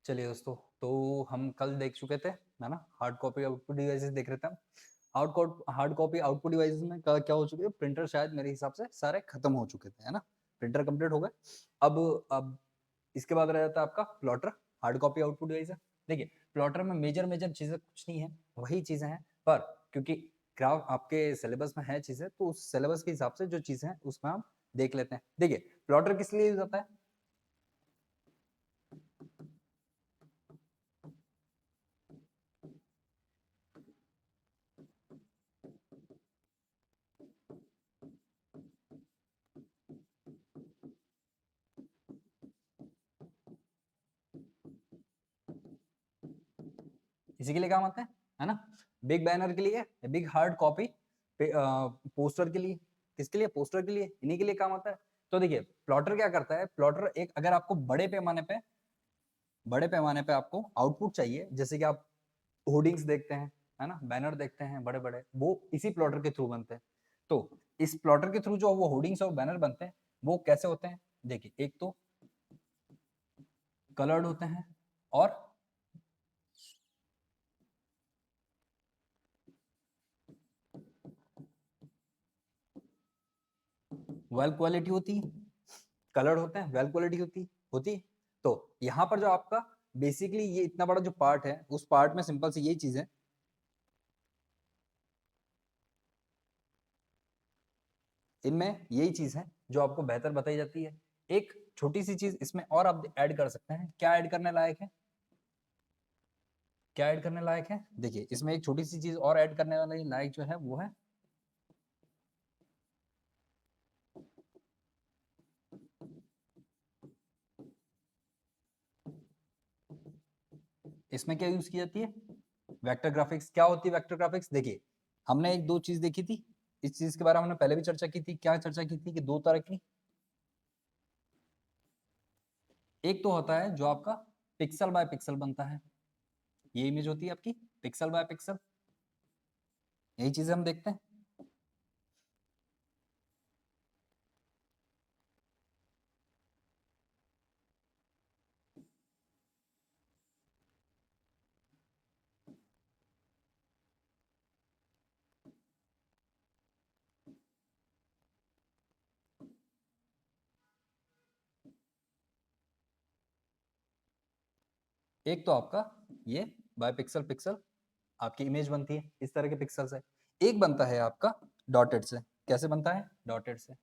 चलिए दोस्तों, तो हम कल देख चुके थे, है ना, हार्ड कॉपी आउटपुट डिवाइसेस देख रहे थे हम। हार्ड कॉपी आउटपुट डिवाइसेस में क्या हो चुके हैं, प्रिंटर शायद मेरे हिसाब से सारे खत्म हो चुके थे, है ना। प्रिंटर कंप्लीट हो गए। अब इसके बाद रह जाता है आपका plotter. Hard copy output device है। देखिए, प्लॉटर में मेजर मेजर चीजें कुछ नहीं है, वही चीजें हैं, पर क्योंकि ग्राफ आपके सिलेबस में है चीजें, तो उस सिलेबस के हिसाब से जो चीजें हैं उसमें हम देख लेते हैं। देखिए, प्लॉटर किस लिए यूज होता है? इसी के लिए काम आता है ना। बिग बैनर के लिए, बिग हार्ड कॉपी, पोस्टर के लिए। किसके लिए? पोस्टर के लिए, इन्हीं के लिए काम आता है। तो देखिए, प्लॉटर क्या करता है, प्लॉटर एक, अगर आपको बड़े पैमाने पे आपको आउटपुट चाहिए, जैसे कि आप होर्डिंग्स देखते हैं, है ना, बैनर देखते हैं बड़े बड़े, वो इसी प्लॉटर के थ्रू बनते हैं। तो इस प्लॉटर के थ्रू जो वो होर्डिंग्स और बैनर बनते हैं, वो कैसे होते हैं? देखिए, एक तो कलर्ड होते हैं, और वेल क्वालिटी होती है। कलर्ड होते हैं, वेल क्वालिटी होती है। तो यहाँ पर जो आपका बेसिकली ये इतना बड़ा जो पार्ट है, उस पार्ट में सिंपल सी यही चीज है, इनमें यही चीज है जो आपको बेहतर बताई जाती है। एक छोटी सी चीज इसमें और आप ऐड कर सकते हैं। क्या ऐड करने लायक है? क्या ऐड करने लायक है? देखिए, इसमें एक छोटी सी चीज और ऐड करने वाले लायक जो है वो है, इसमें क्या यूज की जाती है? Vector graphics. क्या होती है वेक्टर ग्राफिक्स? देखिए, हमने एक दो चीज देखी थी, इस चीज के बारे में हमने पहले भी चर्चा की थी। क्या चर्चा की थी? कि दो तरह की, एक तो होता है जो आपका पिक्सल बाय पिक्सल बनता है, ये इमेज होती है आपकी पिक्सल बाय पिक्सल। यही चीजें हम देखते हैं। एक तो आपका ये बाय पिक्सल पिक्सल आपकी इमेज बनती है, इस तरह के पिक्सल से। एक बनता है आपका डॉटेड से। कैसे बनता है? डॉटेड से।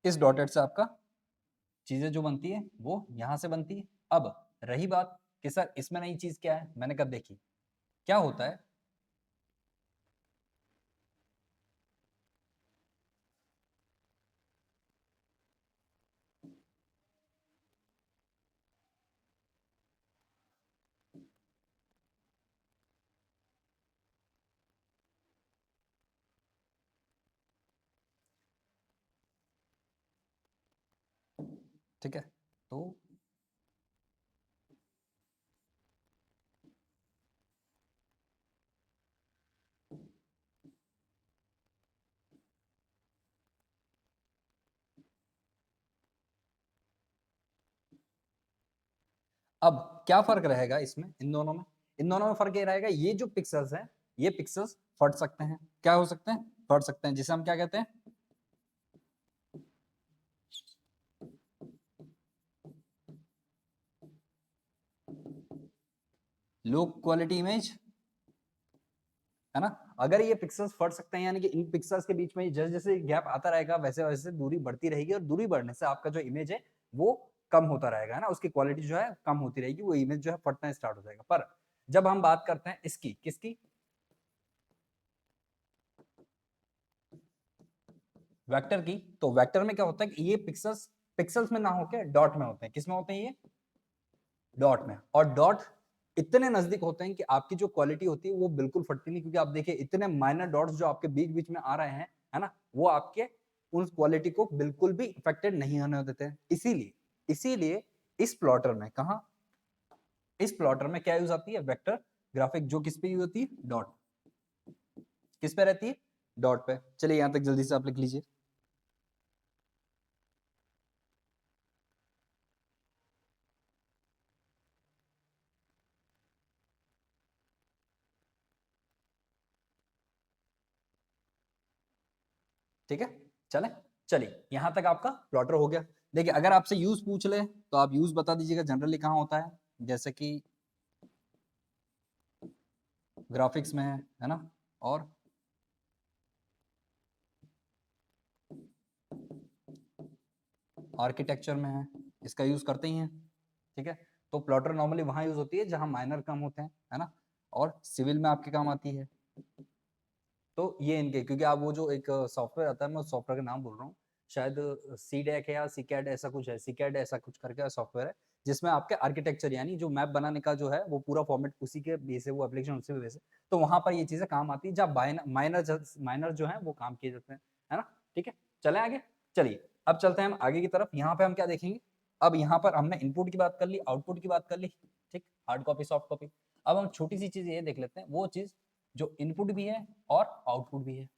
इस डॉटेड से आपका चीजें जो बनती है वो यहां से बनती है। अब रही बात कि सर इसमें नई चीज क्या है, मैंने कब देखी? क्या होता है, ठीक है, तो अब क्या फर्क रहेगा इसमें, इन दोनों में? इन दोनों में फर्क ये रहेगा, ये जो पिक्सल्स हैं, ये पिक्सल्स फट सकते हैं। क्या हो सकते हैं? फट सकते हैं, जिसे हम क्या कहते हैं? लो क्वालिटी इमेज, है ना। अगर ये पिक्सेल्स फट सकते हैं, यानी कि इन पिक्सेल्स के बीच में जैसे जैसे गैप आता रहेगा वैसे वैसे दूरी बढ़ती रहेगी, और दूरी बढ़ने से आपका जो इमेज है वो कम होता रहेगा, है ना, उसकी क्वालिटी जो है कम होती रहेगी, वो इमेज जो है फटना स्टार्ट हो जाएगा। पर जब हम बात करते हैं इसकी, किसकी, वेक्टर की, तो वेक्टर में क्या होता है कि ये पिक्सेल्स पिक्सेल्स में ना होके डॉट में होते हैं। किस में होते हैं ये, डॉट में। और डॉट इतने नजदीक होते हैं कि आपकी जो क्वालिटी होती है वो बिल्कुल फटती नहीं, क्योंकि आप देखिए इतने माइनर डॉट्स जो आपके बीच बीच में आ रहे हैं, है ना, वो आपके उस क्वालिटी को बिल्कुल भी इफेक्टेड नहीं होने देते हैं। इसीलिए इसीलिए इस प्लॉटर में, कहा, इस प्लॉटर में क्या यूज आती है, वेक्टर ग्राफिक, जो किस पे यूज होती है, डॉट, किस पे रहती है, डॉट पे। चलिए यहां तक जल्दी से आप लिख लीजिए। ठीक है, चले, चलिए यहां तक आपका प्लॉटर हो गया। देखिए अगर आपसे यूज पूछ ले तो आप यूज बता दीजिएगा, जनरली कहाँ होता है, जैसे कि ग्राफिक्स में है ना, और आर्किटेक्चर में है, इसका यूज करते ही हैं। ठीक है, तो प्लॉटर नॉर्मली वहां यूज होती है जहां माइनर कम होते हैं, है ना, और सिविल में आपके काम आती है। तो ये इनके, क्योंकि आप वो जो एक सॉफ्टवेयर आता है, मैं उस सॉफ्टवेयर का नाम बोल रहा हूँ, शायद सी डेक है या सी कैड ऐसा कुछ है, सी कैड ऐसा कुछ करके सॉफ्टवेयर है, जिसमें आपके आर्किटेक्चर यानी जो मैप बनाने का जो है वो पूरा फॉर्मेट उसी के बेस है, वो एप्लीकेशन उसी के बेस है। तो वहां पर ये चीजें काम आती है जब माइनर माइनर जो है वो काम किए जाते हैं, है ना। ठीक है, चले आगे, चलिए अब चलते हैं हम आगे की तरफ। यहाँ पे हम क्या देखेंगे, अब यहाँ पर हमने इनपुट की बात कर ली, आउटपुट की बात कर ली, ठीक, हार्ड कॉपी सॉफ्ट कॉपी। अब हम छोटी सी चीज ये देख लेते हैं, वो चीज जो इनपुट भी है और आउटपुट भी है।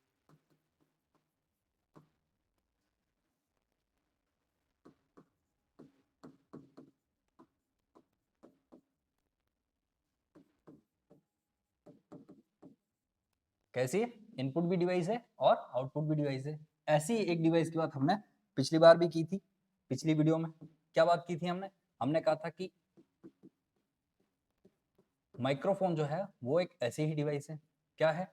कैसी है, इनपुट भी डिवाइस है और आउटपुट भी डिवाइस है। ऐसी एक डिवाइस की बात हमने पिछली बार भी की थी, पिछली वीडियो में क्या बात की थी हमने, हमने कहा था कि माइक्रोफोन जो है वो एक ऐसी ही डिवाइस है, क्या है,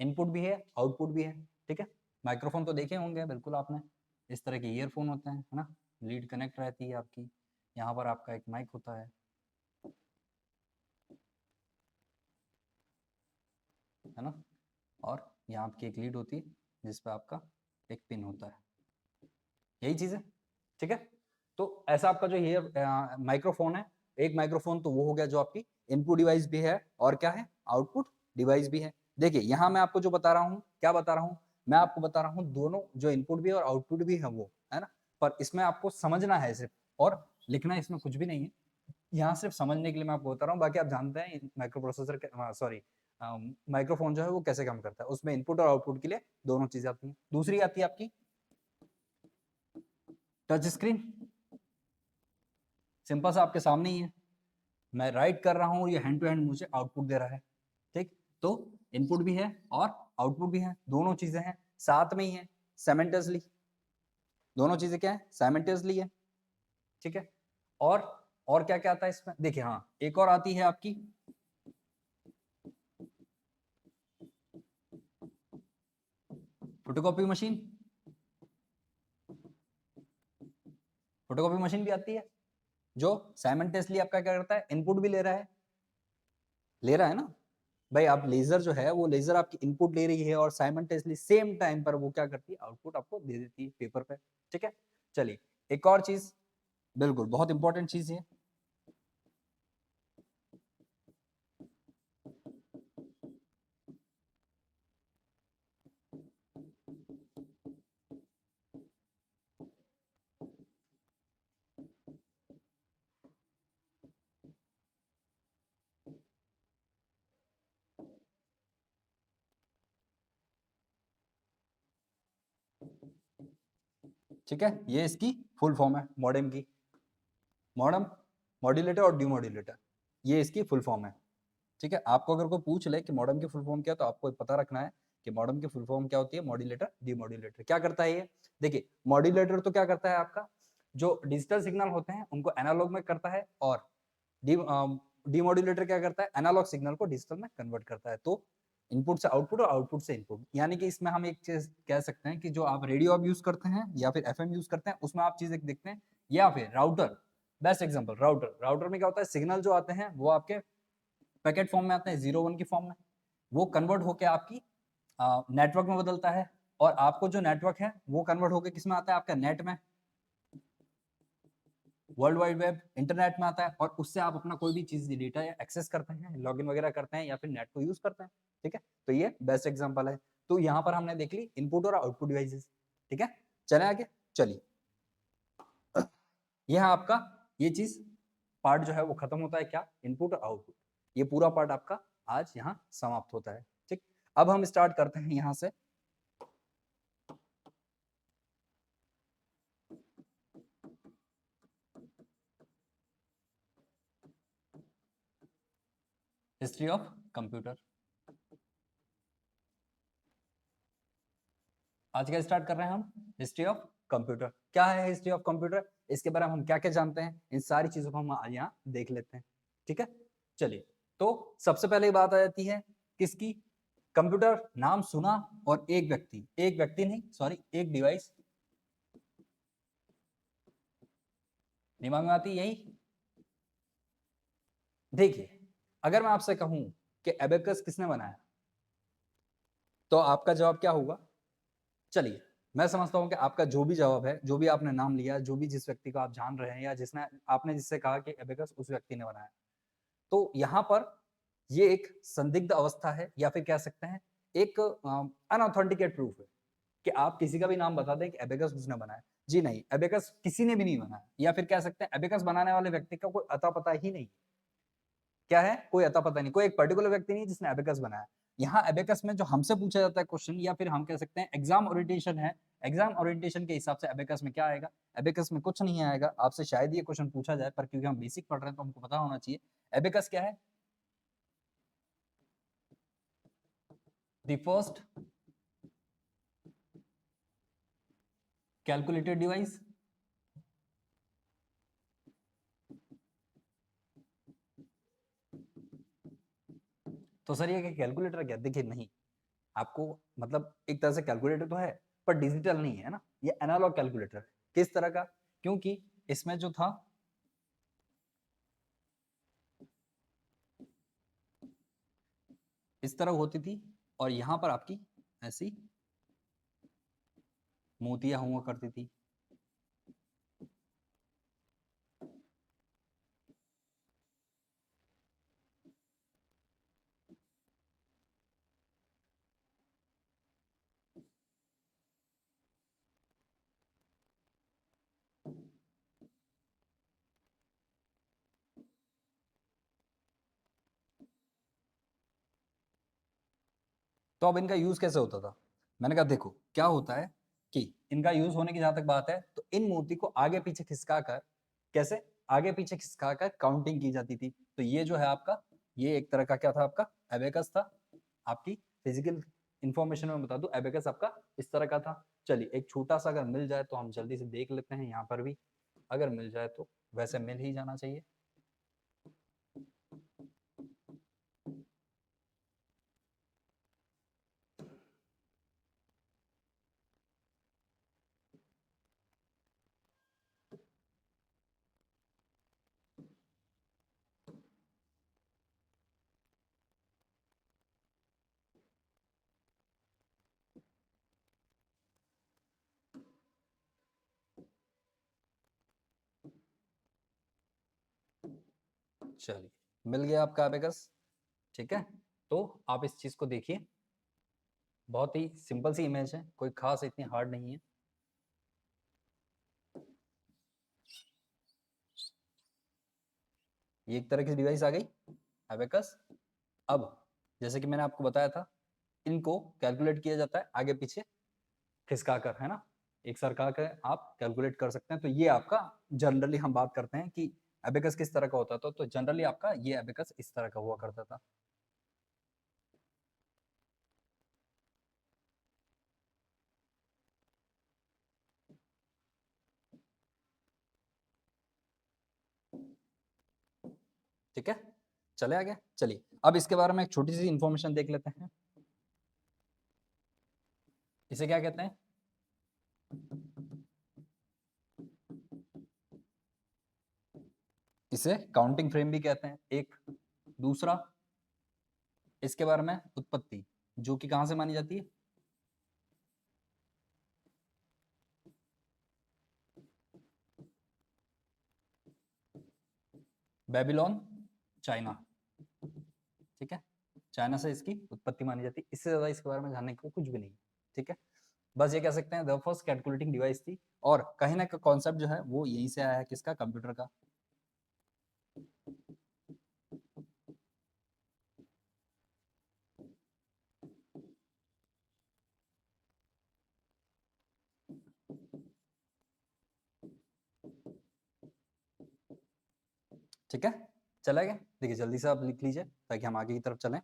इनपुट भी है आउटपुट भी है। ठीक है, माइक्रोफोन तो देखे होंगे बिल्कुल आपने, इस तरह के ईयरफोन होते हैं, है ना, लीड कनेक्ट रहती है आपकी, यहाँ पर आपका एक माइक होता है ना, और यहाँ आपकी एक लीड होती है जिस पे आपका एक पिन होता है, यही चीज है। ठीक है, तो ऐसा आपका जो ये माइक्रोफोन है, एक माइक्रोफोन तो वो हो गया जो आपकी इनपुट डिवाइस भी है और क्या है, आउटपुट डिवाइस भी है। देखिए यहाँ मैं आपको जो बता रहा हूँ, क्या बता रहा हूँ, मैं आपको बता रहा हूँ दोनों जो इनपुट भी है और आउटपुट भी है वो, है ना, पर इसमें आपको समझना है सिर्फ, और लिखना इसमें कुछ भी नहीं है, यहाँ सिर्फ समझने के लिए मैं आपको बता रहा हूँ। बाकी आप जानते हैं माइक्रो प्रोसेसर, सॉरी, माइक्रोफोन जो है वो कैसे काम करता है, उसमें इनपुट और आउटपुट के लिए दोनों चीजें आती हैं। दूसरी आती है आपकी टच स्क्रीन, सिंपल सा आपके सामने ही है, मैं राइट कर रहा हूँ और ये हैंड टू हैंड मुझे आउटपुट दे रहा है। ठीक, तो इनपुट भी है और आउटपुट भी है, दोनों चीजें हैं साथ में ही है, साइमल्टेनियसली, दोनों चीजें क्या है, साइमल्टेनियसली है। ठीक है, और क्या क्या आता है इसमें, देखिए हाँ एक और आती है आपकी फोटोकॉपी मशीन, फोटोकॉपी मशीन भी आती है जो साइमल्टेनियसली आपका क्या करता है, इनपुट भी ले रहा है, ले रहा है ना भाई, आप लेजर जो है वो लेजर आपकी इनपुट ले रही है और साइमल्टेनियसली सेम टाइम पर वो क्या करती है, आउटपुट आपको दे देती है पेपर पे। ठीक है, चलिए एक और चीज, बिल्कुल बहुत इंपॉर्टेंट चीज है, ठीक है, ये इसकी फुल फॉर्म है मॉडेम की, मॉडेम, मॉड्यूलेटर और डिमॉड्यूलेटर, ये इसकी फुल फॉर्म है। ठीक है, आपको अगर कोई पूछ ले कि मॉडेम की फुल फॉर्म क्या है, तो आपको पता रखना है कि मॉडेम की फुल फॉर्म क्या होती है, मॉड्यूलेटर डिमॉड्यूलेटर। क्या करता है ये, देखिए मॉड्यूलेटर तो क्या करता है, आपका जो डिजिटल सिग्नल होते हैं उनको एनालॉग में करता है, और डीमोड्यूलेटर क्या करता है, एनालॉग सिग्नल को डिजिटल में कन्वर्ट करता है। तो इनपुट से आउटपुट और आउटपुट से इनपुट, यानी कि इसमें हम एक चीज कह सकते हैं कि जो आप रेडियो अब यूज करते हैं या फिर एफएम यूज करते हैं उसमें आप चीज एक देखते हैं, या फिर राउटर, बेस्ट एग्जांपल राउटर में क्या होता है, सिग्नल जो आते हैं वो आपके पैकेट फॉर्म में आते हैं, 0 1 की फॉर्म में, वो कन्वर्ट होकर आपकी नेटवर्क में बदलता है, और आपको जो नेटवर्क है वो कन्वर्ट होकर किस में आता है, आपका नेट में, वर्ल्ड वाइड वेब, इंटरनेट में आता है, और उससे आप अपना कोई भी चीज डेटा एक्सेस करते हैं, लॉगिन वगैरह करते हैं या फिर नेट को यूज करते हैं। ठीक है, तो ये बेस्ट एग्जांपल है। तो यहाँ पर हमने देख ली इनपुट और आउटपुट डिवाइसेस। ठीक है, चले आगे, चलिए यह आपका ये चीज पार्ट जो है वो खत्म होता है, क्या, इनपुट और आउटपुट, ये पूरा पार्ट आपका आज यहाँ समाप्त होता है। ठीक, अब हम स्टार्ट करते हैं यहाँ से हिस्ट्री ऑफ कंप्यूटर। आज का स्टार्ट कर रहे हैं हम हिस्ट्री ऑफ कंप्यूटर। क्या है हिस्ट्री ऑफ कंप्यूटर, इसके बारे में हम क्या क्या जानते हैं, इन सारी चीजों को हम आज यहाँ देख लेते हैं। ठीक है, चलिए, तो सबसे पहले बात आ जाती है किसकी, कंप्यूटर नाम सुना और एक व्यक्ति नहीं, सॉरी, एक डिवाइस दिमाग में आती, यही। देखिए, अगर मैं आपसे कहूं कि एबेकस किसने बनाया, तो आपका जवाब क्या होगा। चलिए, मैं समझता हूं कि आपका जो भी जवाब है, जो भी आपने नाम लिया, जो भी जिस व्यक्ति को आप जान रहे हैं या जिसने आपने जिससे कहा कि एबेकस उस व्यक्ति ने बनाया, तो यहाँ पर ये एक संदिग्ध अवस्था है, या फिर कह सकते हैं एक अनऑथेंटिकेट प्रूफ है कि आप किसी का भी नाम बता दें कि एबेकस उसने बनाया। जी नहीं, एबेकस किसी ने भी नहीं बनाया, या फिर कह सकते हैं एबेकस बनाने वाले व्यक्ति का कोई अता पता ही नहीं। क्या है, कोई अता पता नहीं, कोई एक पर्टिकुलर व्यक्ति नहीं जिसने एबेकस बनाया। यहाँ एबेकस में जो हमसे पूछा जाता है क्वेश्चन, या फिर हम कह सकते हैं एग्जाम ओरिएंटेशन है, एग्जाम ओरिएंटेशन के हिसाब से एबेकस में क्या आएगा, एबेकस में कुछ नहीं आएगा। आपसे शायद ये क्वेश्चन पूछा जाए, पर क्योंकि हम बेसिक पढ़ रहे हैं तो हमको पता होना चाहिए एबेकस क्या है, द फर्स्ट कैलकुलेटेड डिवाइस। तो सर ये कैलकुलेटर क्या, देखिए नहीं, आपको मतलब एक तरह से कैलकुलेटर तो है पर डिजिटल नहीं है ना, ये एनालॉग कैलकुलेटर है। किस तरह का, क्योंकि इसमें जो था इस तरह होती थी, और यहां पर आपकी ऐसी मोतियां हुआ करती थी। तो अब इनका यूज कैसे होता था, मैंने कहा देखो क्या होता है कि इनका यूज होने की जहां तक बात है, तो इन मोती को आगे पीछे खिसका कर, कैसे, आगे पीछे खिसका कर काउंटिंग की जाती थी। तो ये जो है आपका, ये एक तरह का क्या था, आपका एबेकस था। आपकी फिजिकल इंफॉर्मेशन में बता दूं, एबेकस आपका इस तरह का था। चलिए, एक छोटा सा अगर मिल जाए तो हम जल्दी से देख लेते हैं, यहाँ पर भी अगर मिल जाए तो, वैसे मिल ही जाना चाहिए। चलिए, मिल गया आपका एबेकस। ठीक है, तो आप इस चीज को देखिए, बहुत ही सिंपल सी इमेज है, कोई खास इतनी हार्ड नहीं है। ये एक तरह की डिवाइस आ गई एबेकस। अब जैसे कि मैंने आपको बताया था, इनको कैलकुलेट किया जाता है आगे पीछे खिसका कर, है ना, एक सरका कर आप कैलकुलेट कर सकते हैं। तो ये आपका जनरली हम बात करते हैं कि एबेकस किस तरह का होता था, तो जनरली आपका ये एबेकस इस तरह का हुआ करता था। ठीक है, चले आगे, चलिए अब इसके बारे में एक छोटी सी इंफॉर्मेशन देख लेते हैं। इसे क्या कहते हैं? इसे काउंटिंग फ्रेम भी कहते हैं। एक दूसरा इसके बारे में उत्पत्ति, जो कि कहां से मानी जाती है? Babylon, China. ठीक है, चाइना से इसकी उत्पत्ति मानी जाती है। इससे ज्यादा इसके बारे में जानने को कुछ भी नहीं। ठीक है, बस ये कह सकते हैं द फर्स्ट कैलकुलेटिंग डिवाइस थी, और कहीं ना कॉन्सेप्ट जो है वो यहीं से आया है, किसका? कंप्यूटर का। ठीक है, चला गया। देखिए जल्दी से आप लिख लीजिए ताकि हम आगे की तरफ चलें।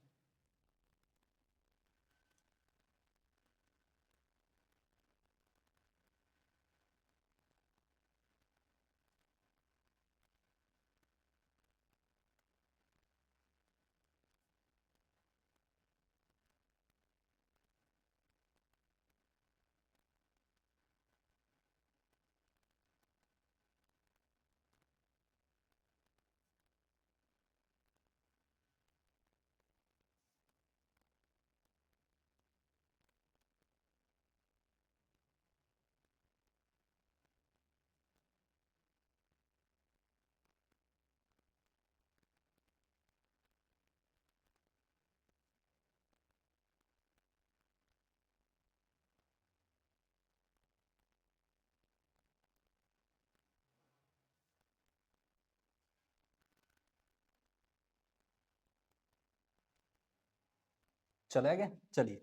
चला गया, चलिए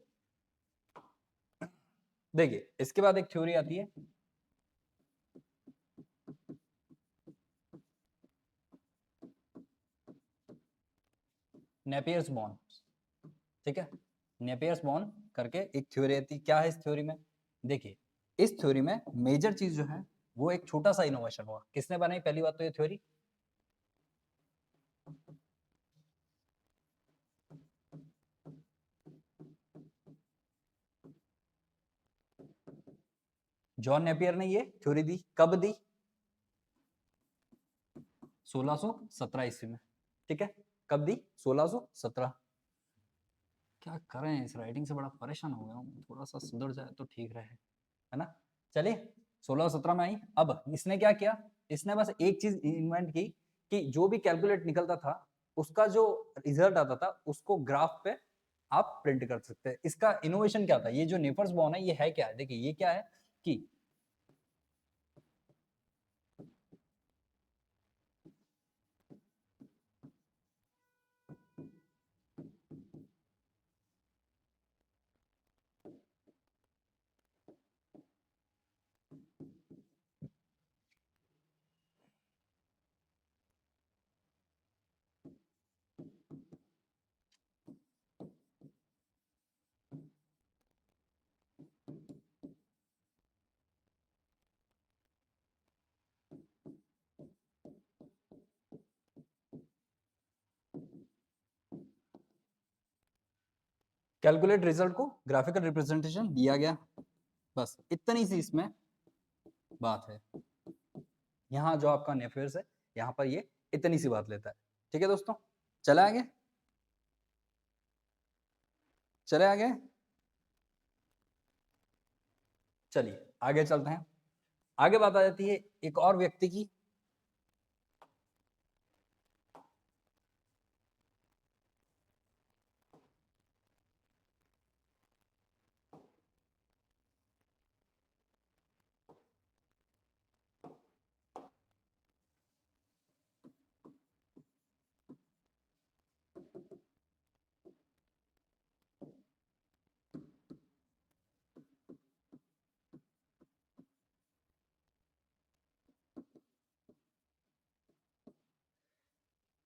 देखिए इसके बाद एक थ्योरी आती है, नेपियर्स बॉन्ड। ठीक है, नेपियर्स बॉन्ड करके एक थ्योरी आती है। क्या है इस थ्योरी में? देखिए इस थ्योरी में मेजर चीज जो है वो एक छोटा सा इनोवेशन हुआ। किसने बनाई? पहली बात तो ये थ्योरी जॉन नेपियर ने ये थ्योरी दी। कब दी? 1617 ईस्वी में। ठीक है, कब दी? 1617। क्या करें, इस राइटिंग से बड़ा परेशान हो गया हूँ, थोड़ा सा सुधर जाए तो ठीक रहे, है ना। चलिए 1617 में आई। अब इसने क्या किया? इसने बस एक चीज इन्वेंट की कि जो भी कैलकुलेट निकलता था उसका जो रिजल्ट आता था उसको ग्राफ पे आप प्रिंट कर सकते हैं। इसका इनोवेशन क्या था? ये जो नेफर्स बॉन्ड है ये है क्या है? देखिए ये क्या है कि कैलकुलेट रिजल्ट को ग्राफिकल रिप्रेजेंटेशन दिया गया। बस इतनी सी इसमें बात है। यहाँ जो आपका नेफेयर्स है यहाँ पर ये इतनी सी बात लेता है। ठीक है दोस्तों, चले आगे, चले आगे, चलिए आगे चलते हैं। आगे बात आ जाती है एक और व्यक्ति की।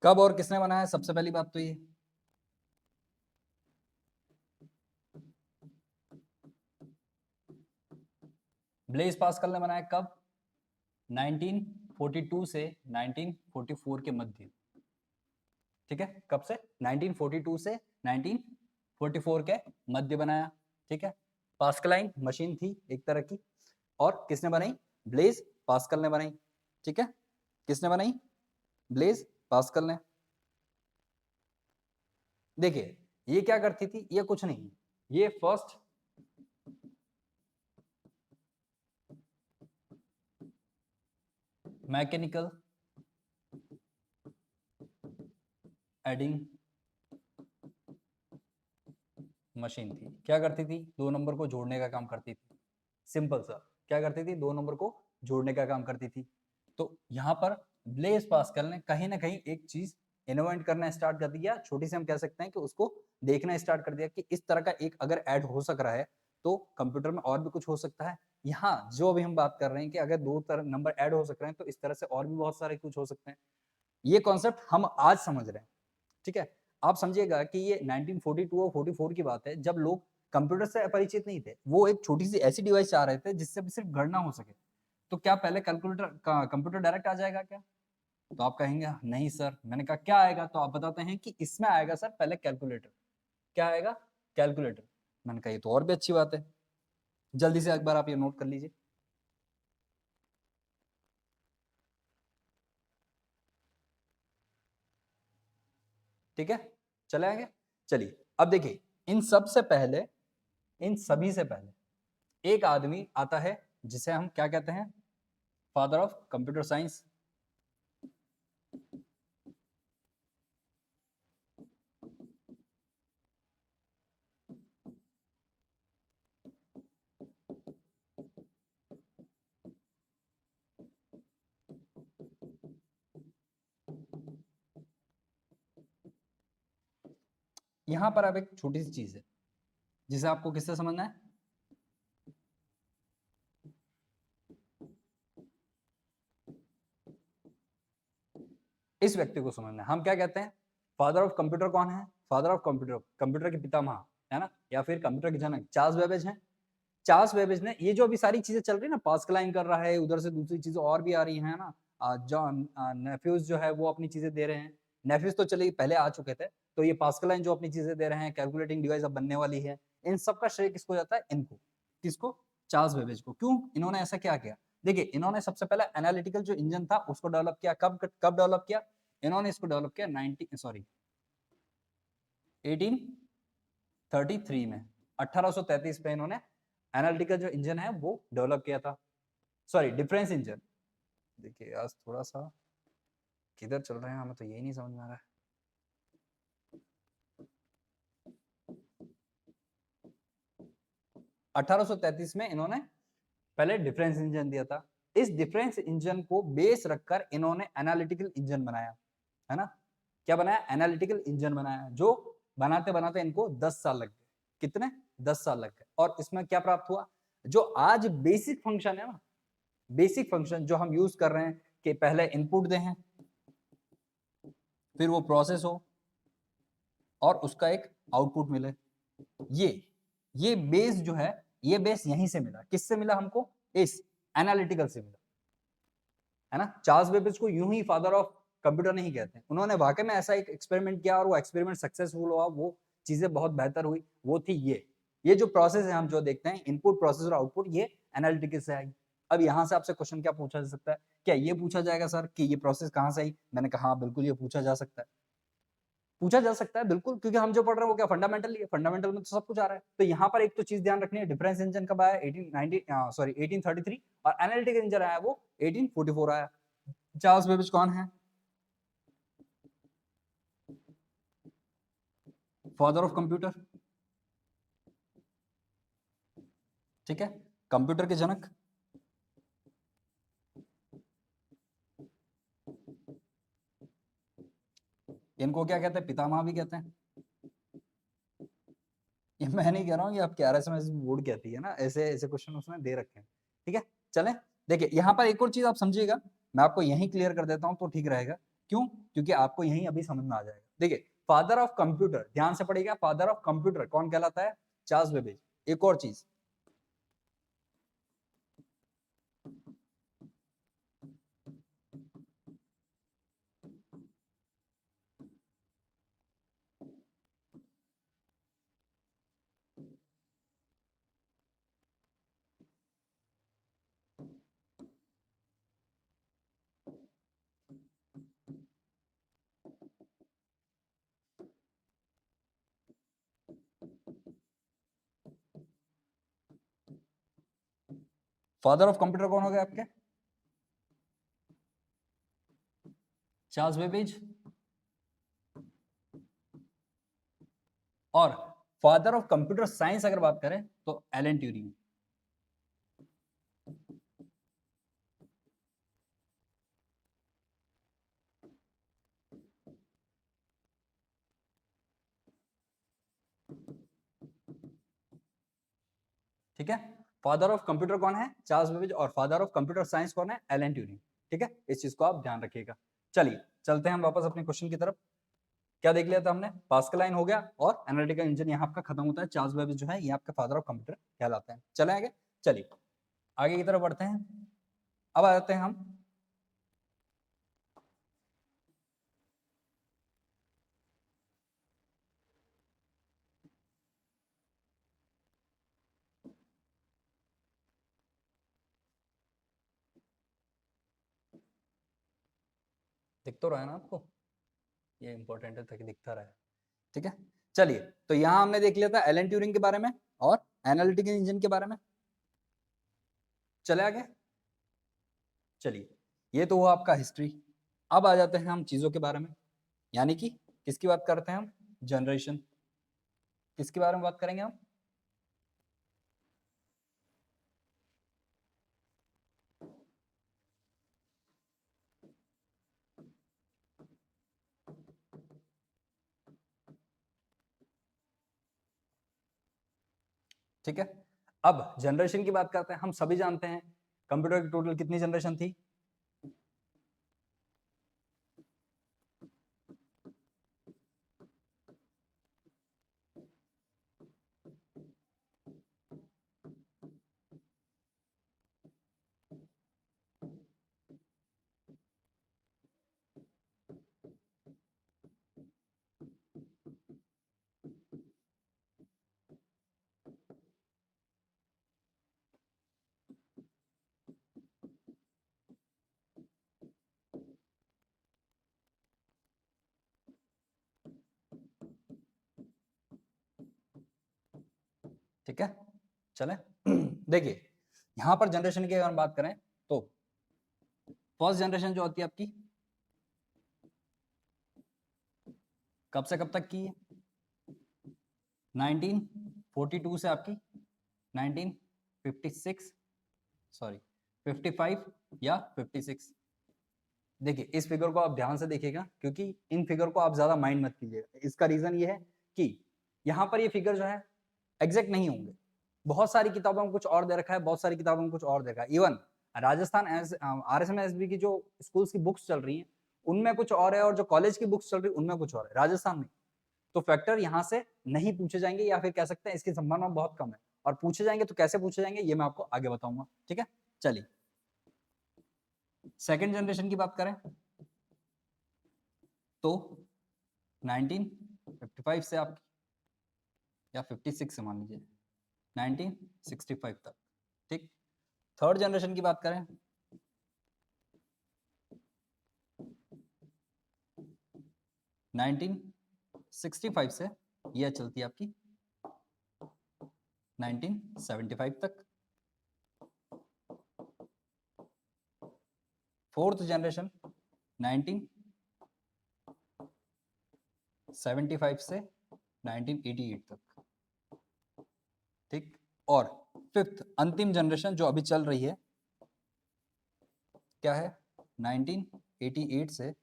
कब और किसने बनाया? सबसे पहली बात तो ये ब्लेज पास्कल ने बनाया। कब? 1942 से 1944 के मध्य। ठीक है, कब से 1942 से 1944 के मध्य बनाया। ठीक है, पास्कलाइन मशीन थी एक तरह की, और किसने बनाई? ब्लेज पास्कल ने बनाई। ठीक है, किसने बनाई? ब्लेज पास्कल ने। देखिए ये क्या करती थी? ये कुछ नहीं, ये फर्स्ट मैकेनिकल एडिंग मशीन थी। क्या करती थी? 2 नंबर को जोड़ने का काम करती थी। सिंपल सा, क्या करती थी? 2 नंबर को जोड़ने का काम करती थी। तो यहाँ पर ब्लेज पास्कल ने कहीं ना कहीं एक चीज इनोवेट करना स्टार्ट कर दिया, छोटी से हम कह सकते हैं कि उसको देखना स्टार्ट कर दिया कि इस तरह का एक अगर ऐड हो सक रहा है तो कंप्यूटर में और भी कुछ हो सकता है। यहाँ जो अभी हम बात कर रहे हैं कि अगर 2 तरह नंबर ऐड हो सक रहे हैं तो इस तरह से और भी बहुत सारे कुछ हो सकते हैं। ये कॉन्सेप्ट हम आज समझ रहे हैं। ठीक है, आप समझिएगा कि ये 1942 और 44 की बात है, जब लोग कंप्यूटर से अपरिचित नहीं थे, वो एक छोटी सी ऐसी डिवाइस चाह रहे थे जिससे सिर्फ गणना हो सके। तो क्या पहले कैलकुलेटर कंप्यूटर डायरेक्ट आ जाएगा क्या? तो आप कहेंगे नहीं सर। मैंने कहा क्या आएगा? तो आप बताते हैं कि इसमें आएगा सर पहले कैलकुलेटर। क्या आएगा? कैलकुलेटर। मैंने कहा ये तो और भी अच्छी बात है, जल्दी से एक बार आप ये नोट कर लीजिए। ठीक है, चले आगे। चलिए अब देखिए, इन सब से पहले, इन सभी से पहले एक आदमी आता है जिसे हम क्या कहते हैं? Father of computer science. यहां पर अब एक छोटी सी चीज है जिसे आपको किससे समझना है? इस व्यक्ति को समझना है। हम क्या कहते हैं? फादर ऑफ कंप्यूटर कौन है? फादर ऑफ कंप्यूटर, कंप्यूटर के पितामह, है ना, या फिर कंप्यूटर के जनक चार्ल्स बेबेज हैं। चार्ल्स बेबेज ने ये जो अभी सारी चीजें चल रही है ना, पास्कलाइन कर रहा है, उधर से दूसरी चीजें और भी आ रही है ना, जॉन नेफ्यूज जो है वो अपनी चीजें दे रहे हैं। नेफ्यूज तो चलिए पहले आ चुके थे, तो ये पास्कलाइन जो अपनी चीजें दे रहे हैं, कैलकुलेटिंग डिवाइस अब बनने वाली है, इन सब का श्रेय किसको जाता है? इनको। किसको? चार्ल्स बेबेज को। क्यों इन्होंने ऐसा क्या किया? देखिए इन्होंने सबसे पहले एनालिटिकल जो इंजन था उसको डेवलप किया। कब कब डेवलप किया इन्होंने? इसको डेवलप किया 1833 में, 1833 में इन्होंने एनालिटिकल जो इंजन है वो डेवलप किया था। Sorry, difference engine. देखिए आज थोड़ा सा किधर चल रहे हैं, हमें तो यही नहीं समझ में आ रहा है। 1833 में इन्होंने पहले डिफरेंस इंजन दिया था। इस डिफरेंस इंजन को बेस रखकर इन्होंने एनालिटिकल इंजन बनाया, है ना। क्या बनाया? एनालिटिकल इंजन बनाया, जो बनाते बनाते इनको 10 साल लग गए। कितने? 10 साल लग गए। और इसमें क्या प्राप्त हुआ? जो आज बेसिक फंक्शन है ना, बेसिक फंक्शन जो हम यूज कर रहे हैं कि पहले इनपुट दें, फिर वो प्रोसेस हो और उसका एक आउटपुट मिले, ये ये बेस जो है, ये बेस यहीं से मिला। किससे मिला हमको? इस एनालिटिकल से मिला, है ना। चार्ल्स बेबेज को यूं ही फादर ऑफ कंप्यूटर नहीं कहते, उन्होंने वाकई में ऐसा एक एक्सपेरिमेंट किया और वो एक्सपेरिमेंट सक्सेसफुल हुआ, वो चीजें बहुत बेहतर हुई। वो थी ये जो प्रोसेस है हम जो देखते हैं, इनपुट प्रोसेस और आउटपुट, ये एनालिटिकल से आई। अब यहाँ से आपसे क्वेश्चन क्या पूछा जा सकता है? क्या ये पूछा जाएगा सर कि ये प्रोसेस कहाँ से आई? मैंने कहा हाँ बिल्कुल ये पूछा जा सकता है, पूछा जा सकता है बिल्कुल, क्योंकि हम जो पढ़ रहे हैं वो क्या फंडामेंटल है, फंडामेंटल में तो सब कुछ आ रहा है। तो यहाँ पर एक तो चीज ध्यान रखनी है, डिफरेंस इंजन कब आया? 1833, और एनालिटिकल इंजन आया वो 1844 आया। चार्ल्स बेबेज कौन है? Father of computer. ठीक है, कंप्यूटर के जनक। इनको क्या कहते हैं? पितामह भी कहते हैं। ये मैं नहीं कह रहा हूँ, ये आपके आरएसएमएस बोर्ड कहती है ना, ऐसे ऐसे क्वेश्चन उसने दे रखे हैं। ठीक है, चलें। देखिए यहाँ पर एक और चीज आप समझिएगा, मैं आपको यहीं क्लियर कर देता हूँ तो ठीक रहेगा। क्यों? क्योंकि आपको यहीं अभी समझ में आ जाएगा। देखिए फादर ऑफ कंप्यूटर, ध्यान से पढ़िएगा, फादर ऑफ कंप्यूटर कौन कहलाता है? Charles Babbage. एक और चीज, फादर ऑफ कंप्यूटर कौन हो गए आपके? Charles Babbage. और फादर ऑफ कंप्यूटर साइंस अगर बात करें तो एलन ट्यूरिंग। ठीक है, फादर ऑफ कंप्यूटर कौन है? Charles Babbage. और फादर ऑफ कंप्यूटर साइंस कौन है? Alan Turing. ठीक है, इस चीज को आप ध्यान रखिएगा। चलिए चलते हैं हम वापस अपने क्वेश्चन की तरफ। क्या देख लिया था हमने? पास्कल लाइन हो गया और एनालिटिकल इंजन यहाँ आपका खत्म होता है। चार्ल्स बेबेज जो है ये आपका फादर ऑफ कंप्यूटर कहलाते हैं। चले आगे, चलिए आगे की तरफ बढ़ते हैं। अब आ जाते हैं हम दिख तो रहा है ना आपको, ये इंपॉर्टेंट है ताकि दिखता रहे। ठीक है, चलिए तो यहाँ हमने देख लिया था एलन ट्यूरिंग के बारे में और एनालिटिकल इंजन के बारे में। चले आगे, चलिए ये तो हुआ आपका हिस्ट्री। अब आ जाते हैं हम चीजों के बारे में, यानी कि किसकी बात करते हैं हम? जनरेशन। किसके बारे में बात करेंगे हम? ठीक है, अब जनरेशन की बात करते हैं। हम सभी जानते हैं कंप्यूटर की टोटल कितनी जनरेशन थी? ठीक है, चले देखिए यहां पर जनरेशन की अगर हम बात करें तो फर्स्ट जनरेशन जो होती है आपकी कब से कब तक की है? 1942 से आपकी 1956, सॉरी 55 या 56। देखिए इस फिगर को आप ध्यान से देखिएगा क्योंकि इन फिगर को आप ज्यादा माइंड मत कीजिएगा। इसका रीजन ये है कि यहाँ पर ये फिगर जो है एग्जैक्ट नहीं होंगे। बहुत सारी किताबों में कुछ और दे रखा है, बहुत सारी किताबों में कुछ और दे रखा है। इवन राजस्थान RSMSB की जो स्कूल्स की बुक्स चल रही हैं उनमें कुछ और है, और जो कॉलेज की बुक्स चल रही है उनमें कुछ और है, राजस्थान में। तो फैक्टर यहाँ से नहीं पूछे जाएंगे, या फिर कह सकते हैं इसकी संभावना बहुत कम है। और पूछे जाएंगे तो कैसे पूछे जाएंगे ये मैं आपको आगे बताऊंगा। ठीक है, चलिए सेकेंड जनरेशन की बात करें तो 1955 से आपकी, या 56 से मान लीजिए 1965 तक। ठीक, थर्ड जनरेशन की बात करें 1965 से यह चलती है आपकी 1975 तक। फोर्थ जनरेशन 1975 से 1988 तक। ठीक, और फिफ्थ अंतिम जनरेशन जो अभी चल रही है क्या है? 1988 से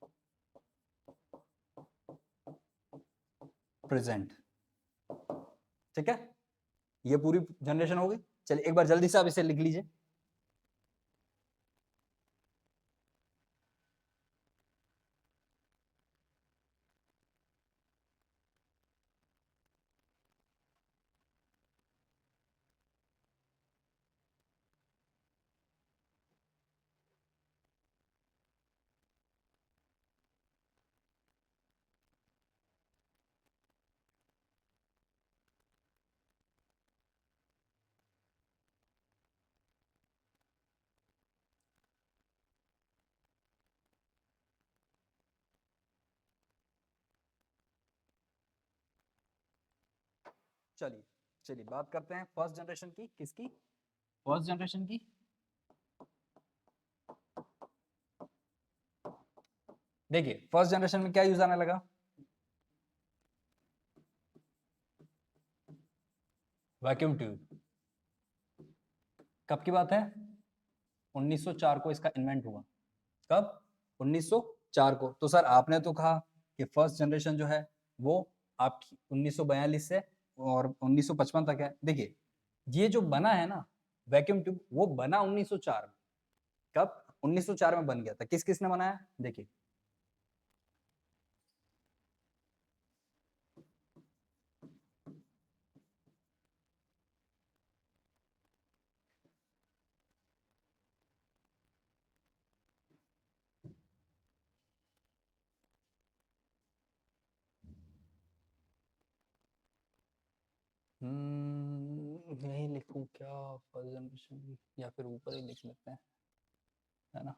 प्रेजेंट। ठीक है, ये पूरी जनरेशन हो गई। चलिए एक बार जल्दी से आप इसे लिख लीजिए। चलिए चलिए बात करते हैं फर्स्ट जनरेशन की। किसकी? फर्स्ट जनरेशन की देखिए फर्स्ट जनरेशन में क्या यूज आने लगा, वैक्यूम ट्यूब। कब की बात है, 1904 को इसका इन्वेंट हुआ। कब, 1904 को। तो सर आपने तो कहा कि फर्स्ट जनरेशन जो है वो आपकी 1942 से और 1955 तक है। देखिए ये जो बना है ना वैक्यूम ट्यूब, वो बना 1904 में। कब, 1904 में बन गया था। किस किसने बनाया, देखिए यही लिखूं क्या, फर्स्ट जनरेशन, या फिर ऊपर ही लिख लेते हैं, है ना,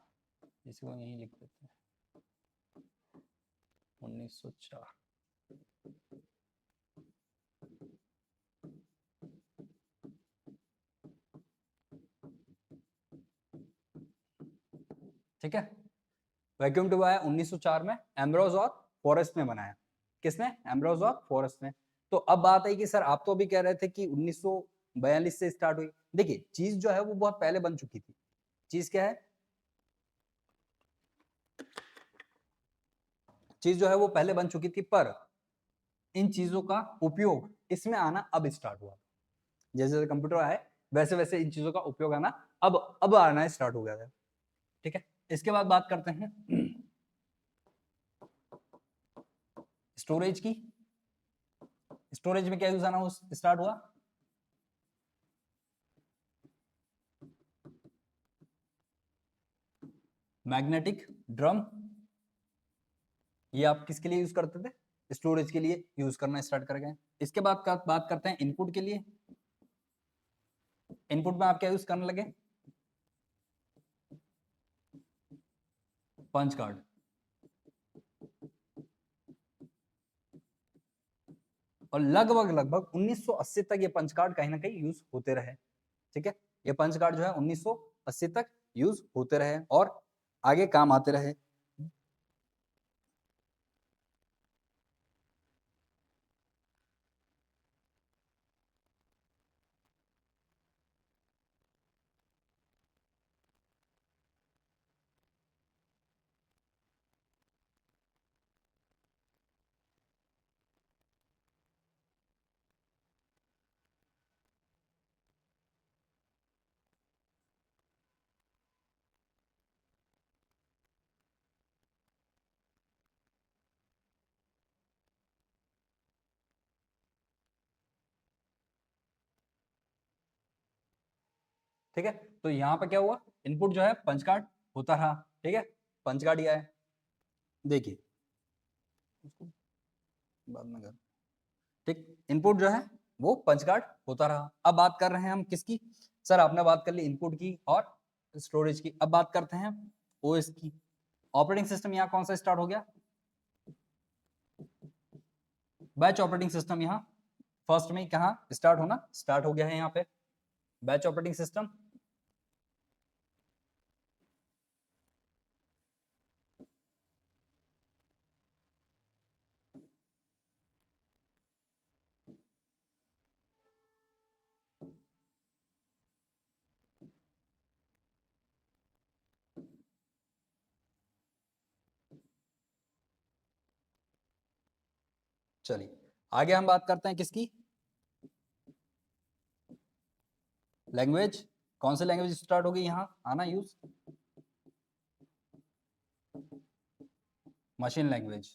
इसको यही लिख देते हैं 1904। ठीक है, वैक्यूम ट्यूब आया 1904 में, एम्ब्रोज और फॉरेस्ट ने बनाया। किसने, एम्ब्रोज और फॉरेस्ट ने। तो अब बात है कि सर आप तो अभी कह रहे थे कि 1942 से स्टार्ट हुई। देखिए चीज जो है वो बहुत पहले बन चुकी थी। चीज क्या है, चीज जो है वो पहले बन चुकी थी, पर इन चीजों का उपयोग इसमें आना अब स्टार्ट हुआ। जैसे जैसे कंप्यूटर आए वैसे वैसे इन चीजों का उपयोग आना अब आना स्टार्ट हो गया था। ठीक है, इसके बाद बात करते हैं स्टोरेज की। स्टोरेज में क्या यूज आना स्टार्ट हुआ, मैग्नेटिक ड्रम। ये आप किसके लिए यूज करते थे, स्टोरेज के लिए यूज करना स्टार्ट कर गए। इसके बाद बात करते हैं इनपुट के लिए। इनपुट में आप क्या यूज करने लगे, पंच कार्ड। और लगभग लगभग 1980 तक ये पंच कार्ड कहीं ना कहीं यूज होते रहे। ठीक है, ये पंच कार्ड जो है 1980 तक यूज होते रहे और आगे काम आते रहे। ठीक है, तो यहाँ पे क्या हुआ, इनपुट जो है पंच कार्ड होता रहा। ठीक है, पंच कार्ड ही है। देखिए बाद में कर, ठीक, इनपुट जो है वो पंच कार्ड होता रहा। अब बात कर रहे हैं हम किसकी, सर आपने बात कर ली इनपुट की और स्टोरेज की। अब बात करते हैं ओएस की। ऑपरेटिंग सिस्टम यहाँ कौन सा स्टार्ट हो गया, बैच ऑपरेटिंग सिस्टम यहाँ फर्स्ट में कहा स्टार्ट होना स्टार्ट हो गया है यहाँ पे, बैच ऑपरेटिंग सिस्टम। चलिए आगे हम बात करते हैं किसकी, लैंग्वेज। कौन सी लैंग्वेज स्टार्ट होगी यहाँ आना यूज, मशीन लैंग्वेज।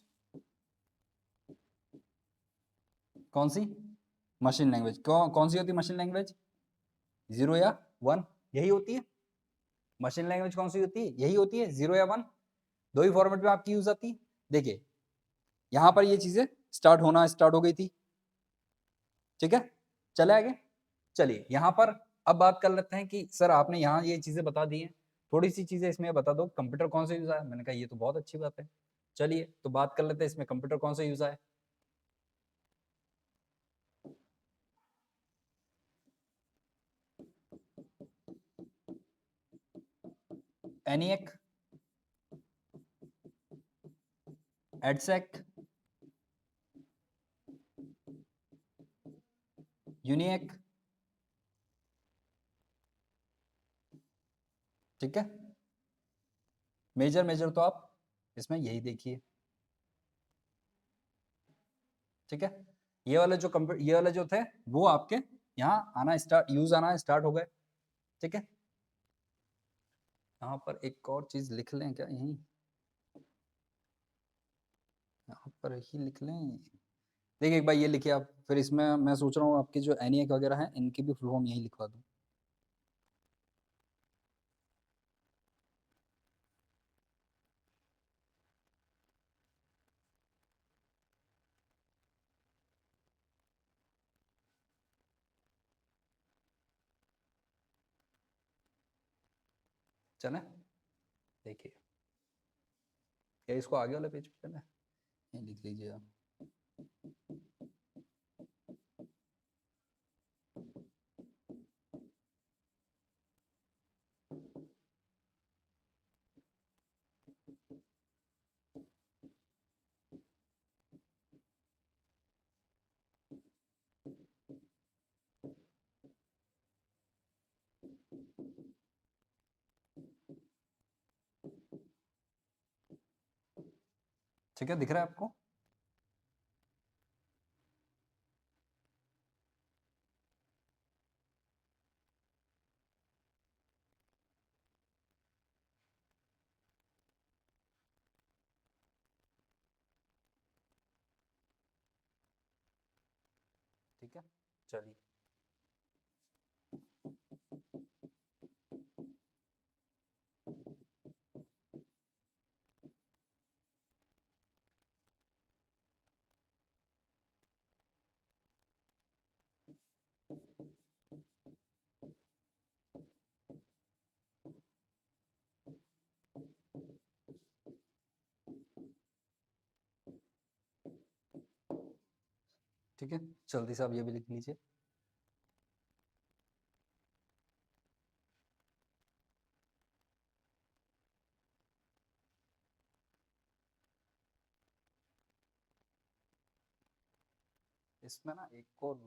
कौन सी, मशीन लैंग्वेज। कौन सी होती है मशीन लैंग्वेज, 0 या 1, यही होती है मशीन लैंग्वेज। कौन सी होती है, यही होती है 0 या 1, दो ही फॉर्मेट में आपकी यूज आती है। देखिए यहां पर ये चीजें स्टार्ट होना स्टार्ट हो गई थी। ठीक है, चले आगे। चलिए यहाँ पर अब बात कर लेते हैं कि सर आपने यहाँ ये चीजें बता दी हैं, थोड़ी सी चीजें इसमें बता दो, कंप्यूटर कौन सा यूज आया। मैंने कहा ये तो बहुत अच्छी बात है, चलिए तो बात कर लेते हैं इसमें कंप्यूटर कौन सा यूज आया। एनिएक, एडसेक, यूनिएक, ठीक है। मेजर मेजर तो आप इसमें यही देखिए, ठीक है। ये वाले जो ये वाले जो थे वो आपके यहाँ आना स्टार्ट, यूज आना स्टार्ट हो गए, ठीक है। यहाँ पर एक और चीज लिख लें क्या, यहीं यहाँ पर ही लिख लें। देखिए एक बार ये लिखिए आप, फिर इसमें मैं सोच रहा हूँ आपके जो एनिएक वगैरह हैं इनकी भी फुल फॉर्म यही लिखवा दूँ। चले, देखिए या इसको आगे वाले पेज पे चले, ये लिख लीजिए आप। ठीक है, दिख रहा है आपको? ठीक है, चलिए। ठीक है, जल्दी से आप ये भी लिख लीजिए। इसमें ना एक और,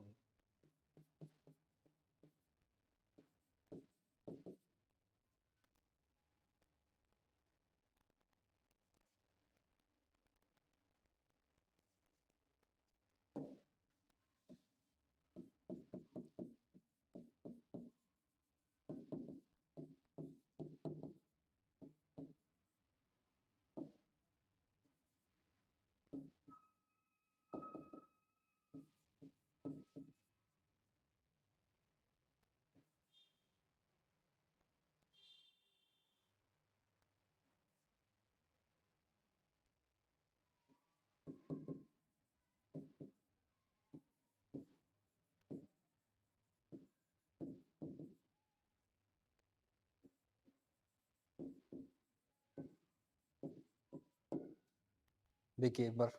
देखिए एक बार,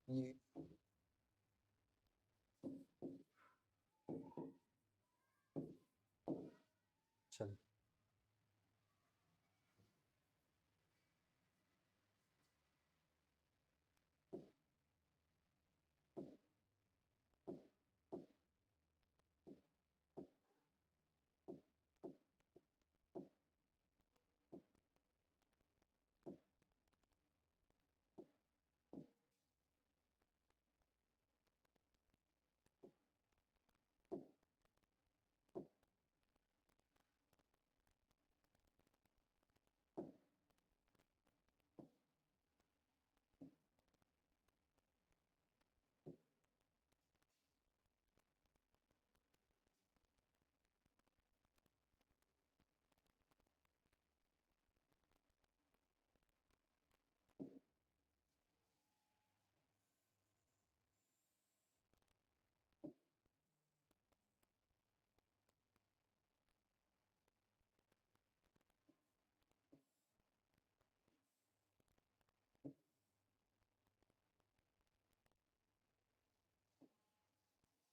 ये चल,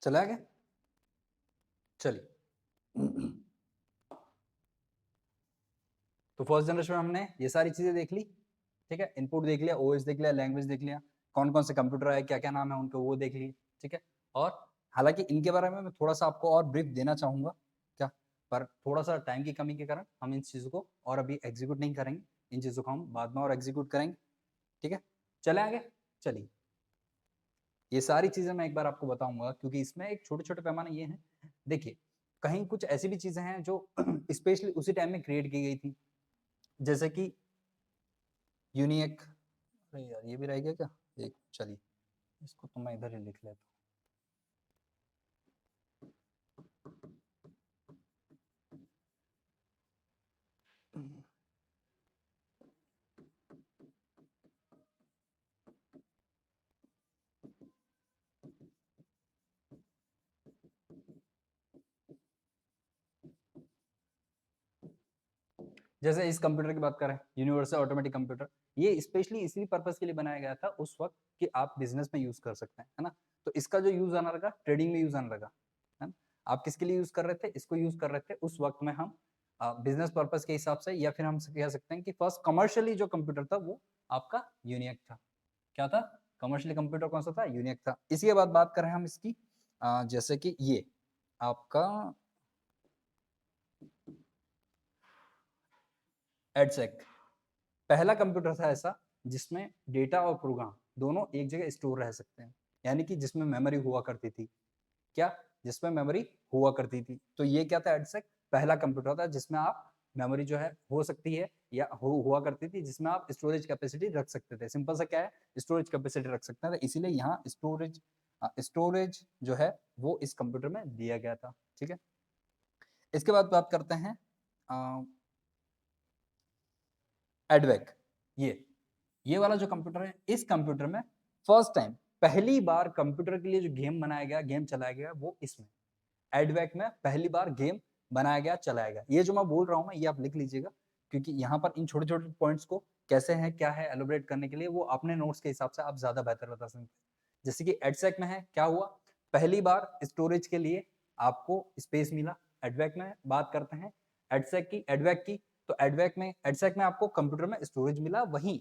चला गया, चलिए। तो फर्स्ट जनरेशन में हमने ये सारी चीजें देख ली, ठीक है, इनपुट देख लिया, ओएस देख लिया, लैंग्वेज देख लिया, कौन कौन से कंप्यूटर आए, क्या क्या नाम है उनके, वो देख लिए, ठीक है। और हालांकि इनके बारे में मैं थोड़ा सा आपको और ब्रीफ देना चाहूंगा क्या, पर थोड़ा सा टाइम की कमी के कारण हम इन चीजों को और अभी एग्जीक्यूट नहीं करेंगे, इन चीजों को हम बाद में और एग्जीक्यूट करेंगे, ठीक है। चले आगे, चलिए ये सारी चीजें मैं एक बार आपको बताऊंगा, क्योंकि इसमें एक छोटे छोटे पैमाने ये हैं। देखिए कहीं कुछ ऐसी भी चीजें हैं जो स्पेशली उसी टाइम में क्रिएट की गई थी, जैसे कि यूनिक, अरे यार ये भी रह गया क्या, एक चलिए इसको तो मैं इधर ही लिख लेता हूँ। जैसे इस कंप्यूटर की बात करें, यूनिवर्सल ऑटोमेटिक कंप्यूटर, ये स्पेशली इसी पर्पस के लिए बनाया गया था उस वक्त कि आप बिजनेस में यूज कर सकते हैं, है ना। तो इसका जो यूज आना लगा, ट्रेडिंग में यूज आने लगा, है ना। आप किसके लिए यूज कर रहे थे, इसको यूज कर रहे थे उस वक्त में हम बिजनेस पर्पस के हिसाब से, या फिर हम कह सकते हैं कि फर्स्ट कमर्शियली जो कंप्यूटर था वो आपका यूनिक था। क्या था, कमर्शियली कंप्यूटर कौन सा था, यूनिक था। इसी के बाद बात करें हम इसकी, जैसे कि ये आपका एडसेक पहला कंप्यूटर था ऐसा जिसमें डेटा और प्रोग्राम दोनों एक जगह स्टोर रह सकते हैं, यानी कि जिसमें मेमोरी हुआ करती थी, क्या, जिसमें मेमोरी हुआ करती थी। तो ये क्या था, एडसेक पहला कंप्यूटर था जिसमें आप मेमोरी जो है हो सकती है या हुआ करती थी, जिसमें आप स्टोरेज कैपेसिटी रख सकते थे। सिंपल सा क्या है, स्टोरेज कैपेसिटी रख सकते थे, इसीलिए यहाँ स्टोरेज जो है वो इस कंप्यूटर में दिया गया था, ठीक है। इसके बाद बात करते हैं एडवेक, ये वाला जो कंप्यूटर है, इस कंप्यूटर में फर्स्ट टाइम पहली बार कंप्यूटर के लिए जो गेम बनाया गया, गेम चलाया गया, वो इसमें एडवेक में पहली बार गेम बनाया गया, चलाया गया। ये जो मैं बोल रहा हूँ ना, ये आप लिख लीजिएगा, क्योंकि यहाँ पर इन छोटे छोटे पॉइंट्स को कैसे है क्या है एलोबरेट करने के लिए वो अपने नोट्स के हिसाब से आप ज्यादा बेहतर बता सकते हैं। जैसे कि एडसेक में है, क्या हुआ, पहली बार स्टोरेज के लिए आपको स्पेस मिला। एडवेक में बात करते हैं एडवेक की, तो एडसेक में आपको कंप्यूटर में स्टोरेज मिला, वहीं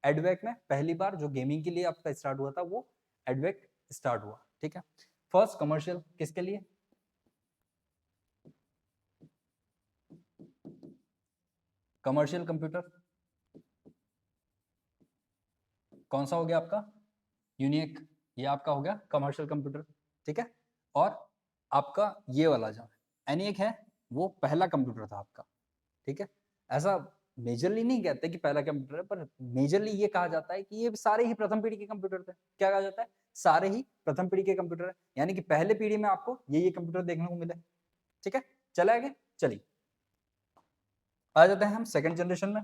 एडवेक में पहली बार जो गेमिंग के लिए आपका स्टार्ट हुआ था वो एडवेक स्टार्ट हुआ, ठीक है। फर्स्ट कमर्शियल किसके लिए, कमर्शियल कंप्यूटर कौन सा हो गया आपका, यूनिक, ये आपका हो गया कमर्शियल कंप्यूटर, ठीक है। और आपका ये वाला जो एनिक है वो पहला कंप्यूटर था आपका, ठीक है। ऐसा मेजरली नहीं कहते कि पहला कंप्यूटर है, पर मेजरली ये कहा जाता है कि ये सारे ही प्रथम पीढ़ी के कंप्यूटर थे। क्या कहा जाता है, सारे ही प्रथम पीढ़ी के कंप्यूटर है, यानी कि पहले पीढ़ी में आपको ये कंप्यूटर देखने को मिले, ठीक है। चले आगे, चलिए आ जाते हैं हम सेकंड जनरेशन में।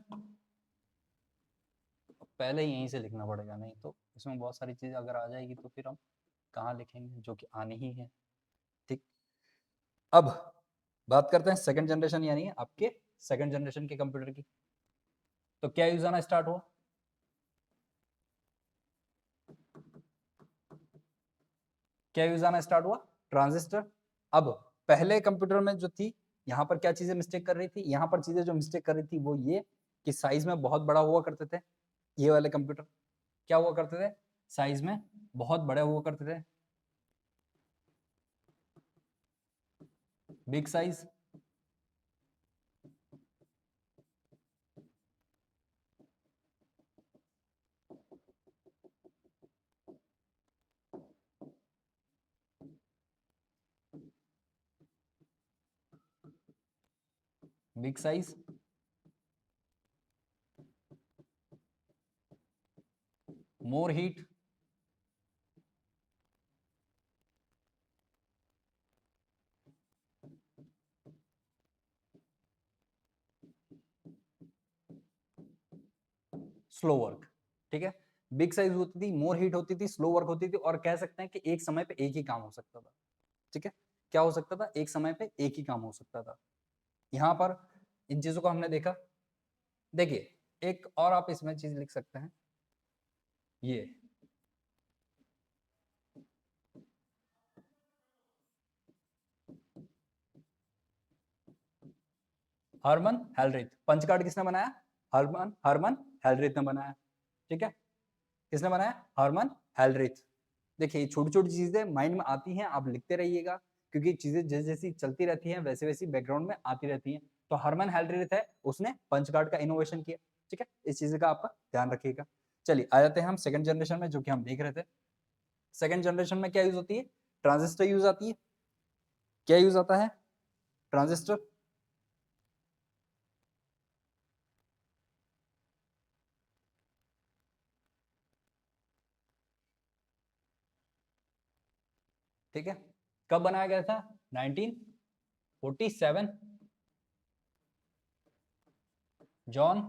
पहले ही यहीं से लिखना पड़ेगा, नहीं तो इसमें बहुत सारी चीजें अगर आ जाएगी तो फिर हम कहाँ लिखेंगे, जो कि आनी ही है, ठीक। अब बात करते हैं सेकंड जनरेशन, यानी आपके सेकंड जनरेशन के कंप्यूटर की। तो क्या यूज आना स्टार्ट हुआ, क्या यूज आना स्टार्ट हुआ, ट्रांजिस्टर। अब पहले कंप्यूटर में जो थी, यहाँ पर क्या चीजें मिस्टेक कर रही थी, यहाँ पर चीजें जो मिस्टेक कर रही थी वो ये कि साइज में बहुत बड़ा हुआ करते थे। ये वाले कंप्यूटर क्या हुआ करते थे, साइज में बहुत बड़े हुआ करते थे, big size. Big size, more heat, slow work, ठीक है। बिग साइज होती थी, मोर हीट होती थी, स्लो वर्क होती थी, और कह सकते हैं कि एक समय पे एक ही काम हो सकता था, ठीक है। क्या हो सकता था, एक समय पे एक ही काम हो सकता था। यहाँ पर इन चीजों को हमने देखा। देखिए एक और आप इसमें चीज लिख सकते हैं, ये हरमन हेलरिथ। पंच कार्ड किसने बनाया? हरमन हेलरिथ ने बनाया। ठीक है, किसने बनाया? हरमन हेलरिथ। देखिए छोटी छोटी चीजें माइंड में आती हैं, आप लिखते रहिएगा, क्योंकि चीजें जैसे जैसी चलती रहती हैं वैसे वैसी बैकग्राउंड में आती रहती हैं। तो हरमन हेलरिथ है, उसने पंच कार्ड का इनोवेशन किया। ठीक है, इस चीज का आपका ध्यान रखिएगा। चलिए आ जाते हैं हम सेकंड जनरेशन में, जो कि हम देख रहे थे। सेकंड जनरेशन में क्या यूज होती है? ट्रांजिस्टर यूज आती है। क्या यूज आता है? ट्रांजिस्टर। ठीक है, कब बनाया गया था? 1947। जॉन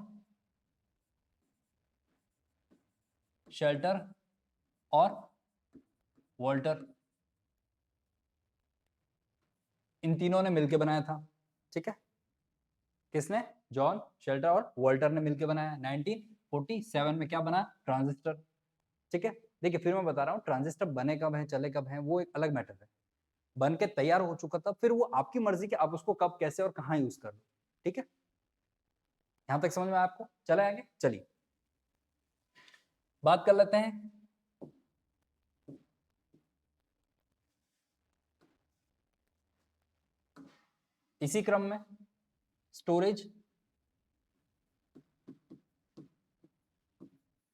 शेल्टर और वॉल्टर, इन तीनों ने मिलकर बनाया था। ठीक है, किसने? जॉन शेल्टर और वॉल्टर ने मिलकर बनाया। 1947 में क्या बना? ट्रांजिस्टर। ठीक है, देखिए फिर मैं बता रहा हूँ, ट्रांजिस्टर बने कब है, चले कब है, वो एक अलग मैटर है। बन के तैयार हो चुका था, फिर वो आपकी मर्जी कि आप उसको कब, कैसे और कहाँ यूज कर लो। ठीक है, यहां तक समझ में आपको? चले आगे, चलिए बात कर लेते हैं इसी क्रम में स्टोरेज।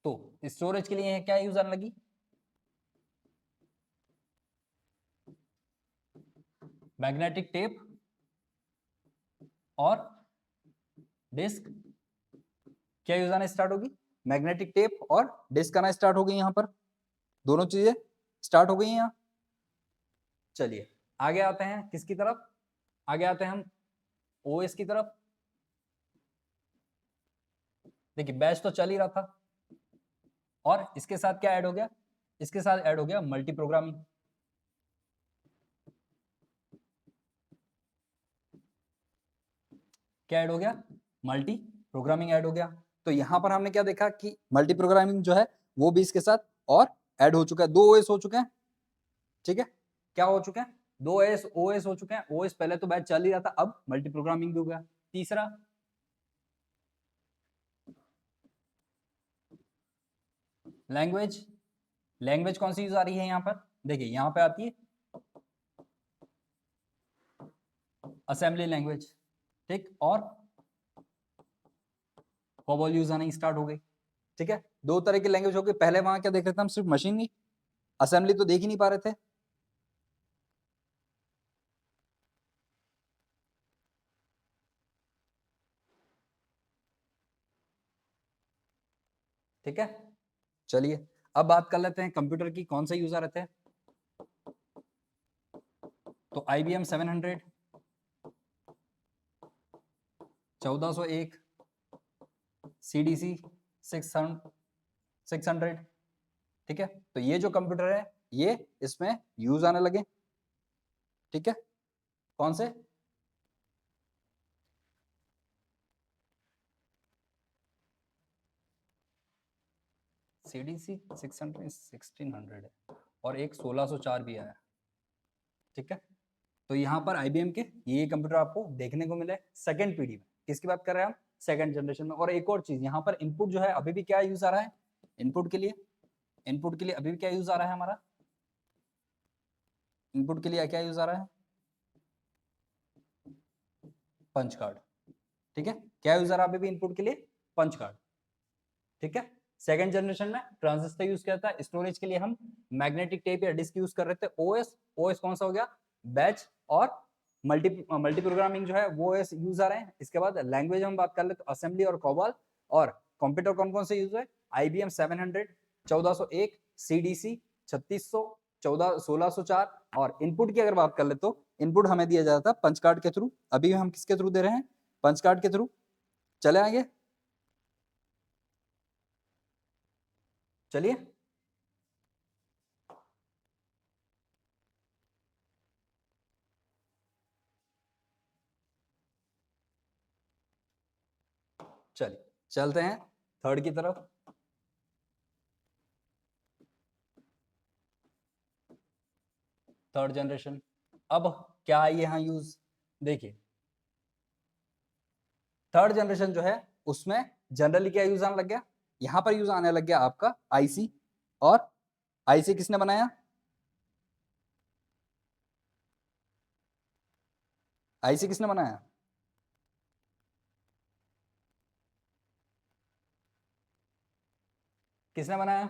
तो स्टोरेज के लिए क्या यूज आने लगी? मैग्नेटिक टेप और डिस्क। क्या यूज आना स्टार्ट होगी? मैग्नेटिक टेप और डिस्क आना स्टार्ट हो गई। यहां पर दोनों चीजें स्टार्ट हो गई हैं। यहां चलिए आगे आते हैं किसकी तरफ? आगे आते हैं हम ओएस की तरफ। देखिए बैच तो चल ही रहा था, और इसके साथ क्या ऐड हो गया? इसके साथ ऐड हो गया मल्टी प्रोग्रामिंग। क्या ऐड हो गया? मल्टी प्रोग्रामिंग ऐड हो गया। तो यहां पर हमने क्या देखा कि मल्टी प्रोग्रामिंग जो है वो भी इसके साथ और ऐड हो चुका है। दो ओएस हो चुके हैं। ठीक है, क्या हो चुके हैं? दो ओएस हो चुके हैं। ओएस पहले तो बैच चल ही रहा था, अब मल्टी प्रोग्रामिंग भी हो गया। तीसरा लैंग्वेज। लैंग्वेज कौन सी यूज आ रही है यहाँ पर? देखिए यहाँ पे आती है असेंबली लैंग्वेज। ठीक, और कोबॉल यूज आनी स्टार्ट हो गई। ठीक है, दो तरह की लैंग्वेज हो गई। पहले वहां क्या देख रहे थे हम? सिर्फ मशीन ही, असेंबली तो देख ही नहीं पा रहे थे। ठीक है, चलिए अब बात कर लेते हैं कंप्यूटर की कौन सा यूज आ रहे थे। तो IBM 700, 1401, CDC 600। ठीक है, तो ये जो कंप्यूटर है ये इसमें यूज आने लगे। ठीक है, कौन से? CDC 600 1600 है, और एक 1604 भी आया। ठीक है, तो यहाँ पर IBM के ये कंप्यूटर आपको देखने को मिले सेकंड पीढ़ी में। किसकी बात कर रहे हैं हम? सेकंड जनरेशन में। और एक और चीज यहाँ पर इनपुट जो है अभी भी क्या यूज आ रहा है? इनपुट के लिए, इनपुट के लिए अभी भी क्या यूज आ रहा है हमारा? इनपुट के लिए क्या यूज आ रहा है? Punch card. ठीक है, क्या यूज आ रहा है अभी भी इनपुट के लिए? Punch card. ठीक है, सेकंड जनरेशन में ट्रांजिस्टर यूज किया था। स्टोरेज के लिए हम मैग्नेटिक टेप या डिस्क यूज कर रहे थे। ओएस, ओएस कौन सा हो गया? बैच और मल्टी मल्टी प्रोग्रामिंग जो है वो ओएस यूज आ रहे हैं। इसके बाद लैंग्वेज हम बात कर ले तो असेंबली और कोबॉल। और कंप्यूटर कौन कौन से यूज है? IBM 700, 1401, CDC 3600, 1604। और इनपुट की अगर बात कर ले तो इनपुट हमें दिया जाता था पंच कार्ड के थ्रू। अभी हम किसके थ्रू दे रहे हैं? पंच कार्ड के थ्रू। चले आगे, चलिए चलिए चलते हैं थर्ड की तरफ। थर्ड जनरेशन अब क्या है यहाँ यूज? देखिए थर्ड जनरेशन जो है उसमें जनरली क्या यूज आने लग गया, यहां पर यूज आने लग गया आपका आईसी। और आईसी किसने बनाया, आईसी किसने बनाया, किसने बनाया,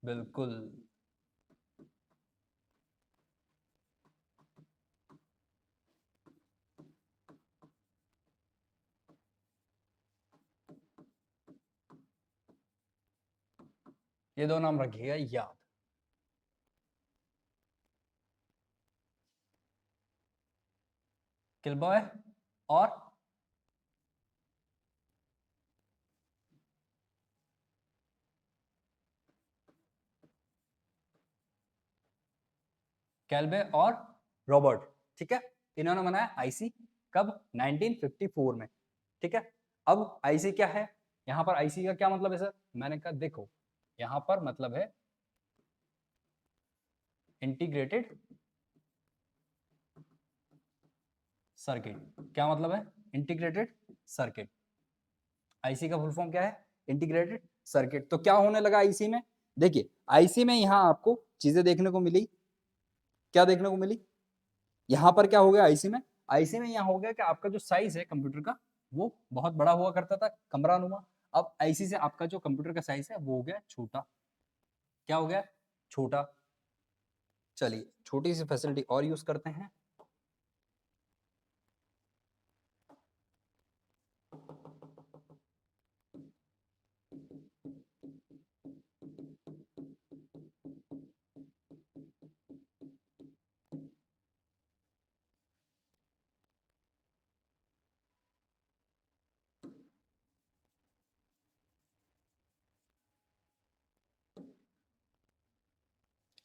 बिल्कुल ये दो नाम रखिएगा याद। किलबॉय और कैल्बे और रॉबर्ट, ठीक है, इन्होंने बनाया आईसी कब, 1954 में, ठीक है। अब आईसी क्या है, यहाँ पर आईसी का क्या मतलब है सर, मैंने कहा देखो यहाँ पर मतलब है इंटीग्रेटेड सर्किट। क्या मतलब है, इंटीग्रेटेड सर्किट। आईसी का फुल फॉर्म क्या है, इंटीग्रेटेड सर्किट। तो क्या होने लगा आईसी में, देखिए आईसी में यहाँ आपको चीजें देखने को मिली, क्या देखने को मिली, यहाँ पर क्या हो गया आईसी में, आईसी में यहाँ हो गया कि आपका जो साइज है कंप्यूटर का वो बहुत बड़ा हुआ करता था, कमरा नुमा। अब आईसी से आपका जो कंप्यूटर का साइज है वो हो गया छोटा, क्या हो गया, छोटा। चलिए छोटी सी फैसिलिटी और यूज करते हैं।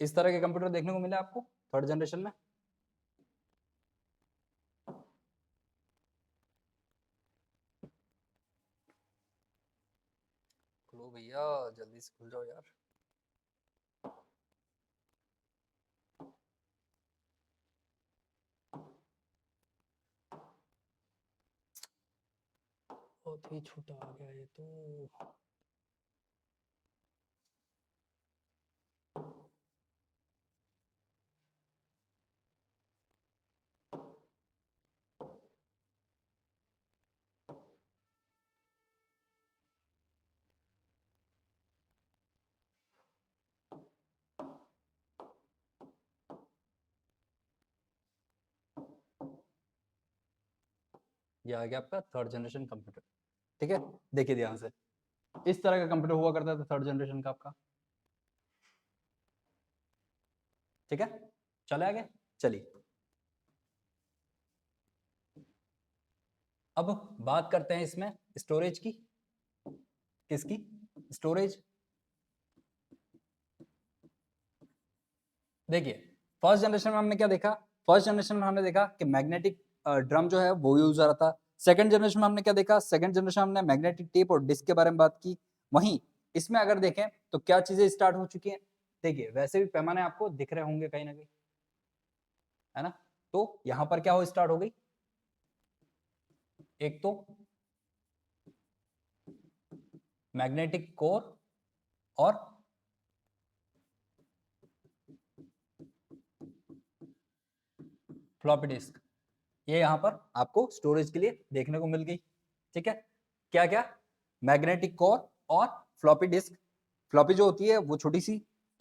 इस तरह के कंप्यूटर देखने को मिले आपको थर्ड जनरेशन में। खुलो भैया, जल्दी से खुल जाओ यार। बहुत ही छोटा आ गया ये तो। ये आ गया आपका थर्ड जनरेशन कंप्यूटर, ठीक है। देखिए ध्यान से, इस तरह का कंप्यूटर हुआ करता था थर्ड जनरेशन का आपका, ठीक है। चले आगे, चलिए अब बात करते हैं इसमें स्टोरेज की, किसकी, स्टोरेज। देखिए फर्स्ट जनरेशन में हमने क्या देखा, फर्स्ट जनरेशन में हमने देखा कि मैग्नेटिक ड्रम जो है वो यूज हो रहा था। सेकंड जनरेशन में हमने क्या देखा, सेकंड जनरेशन में हमने मैग्नेटिक टेप और डिस्क के बारे में बात की। वहीं इसमें अगर देखें तो क्या चीजें स्टार्ट हो चुकी हैं, देखिए वैसे भी पैमाने आपको दिख रहे होंगे कहीं ना कहीं, है ना। तो यहां पर क्या हो स्टार्ट हो गई, एक तो मैग्नेटिक कोर और फ्लॉपी डिस्क, ये यहाँ पर आपको स्टोरेज के लिए देखने को मिल गई, ठीक है। क्या क्या, मैग्नेटिक कोर और फ्लॉपी डिस्क। फ्लॉपी जो होती है वो छोटी सी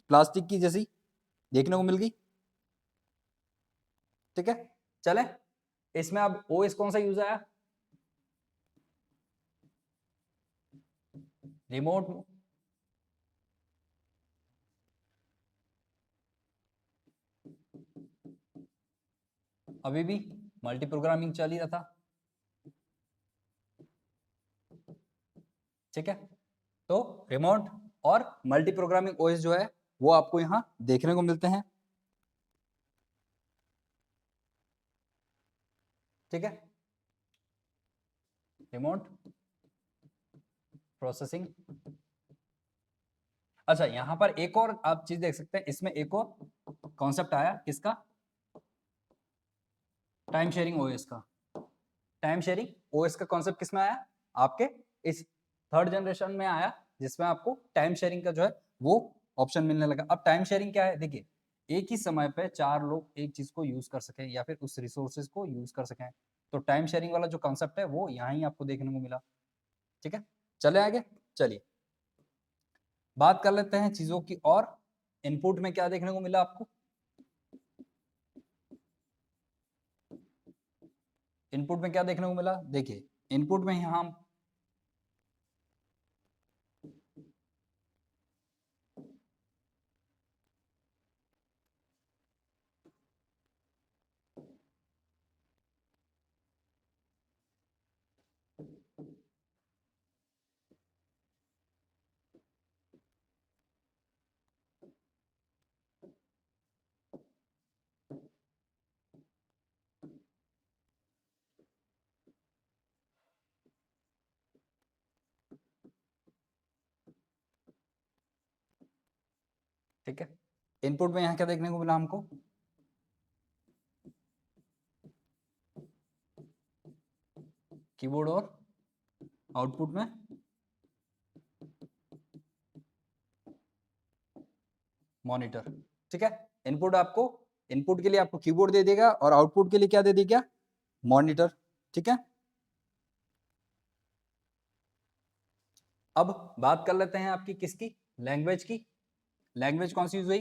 प्लास्टिक की जैसी देखने को मिल गई, ठीक है। चले इसमें अब ओएस कौन सा यूज आया, रिमोट, अभी भी मल्टी प्रोग्रामिंग चल ही रहा था, ठीक है। तो रिमोट और मल्टी प्रोग्रामिंग ओएस जो है वो आपको यहाँ देखने को मिलते हैं, ठीक है। Remote processing. अच्छा यहाँ पर एक और आप चीज देख सकते हैं, इसमें एक और कॉन्सेप्ट आया किसका, टाइम शेयरिंग ओएस का, टाइम शेयरिंग ओएस का कॉन्सेप्ट किस में आया, आपके इस थर्ड जनरेशन में आया, जिसमें आपको टाइम शेयरिंग का जो है वो ऑप्शन मिलने लगा। अब टाइम शेयरिंग क्या है, देखिए एक ही समय पे 4 लोग एक चीज को यूज कर सकें या फिर उस रिसोर्सेज को यूज कर सकें, तो टाइम शेयरिंग वाला जो कॉन्सेप्ट है वो यहाँ ही आपको देखने को मिला। ठीक है, चले आगे, चलिए बात कर लेते हैं चीजों की। और इनपुट में क्या देखने को मिला आपको, इनपुट में क्या देखने को मिला, देखिए इनपुट में यहां हम ठीक है, इनपुट में यहाँ क्या देखने को मिला हमको, कीबोर्ड और आउटपुट में मॉनिटर। ठीक है, इनपुट आपको, इनपुट के लिए आपको कीबोर्ड दे देगा और आउटपुट के लिए क्या दे देगा, मॉनिटर। ठीक है, अब बात कर लेते हैं आपकी किसकी, लैंग्वेज की। लैंग्वेज कौन सी यूज हुई,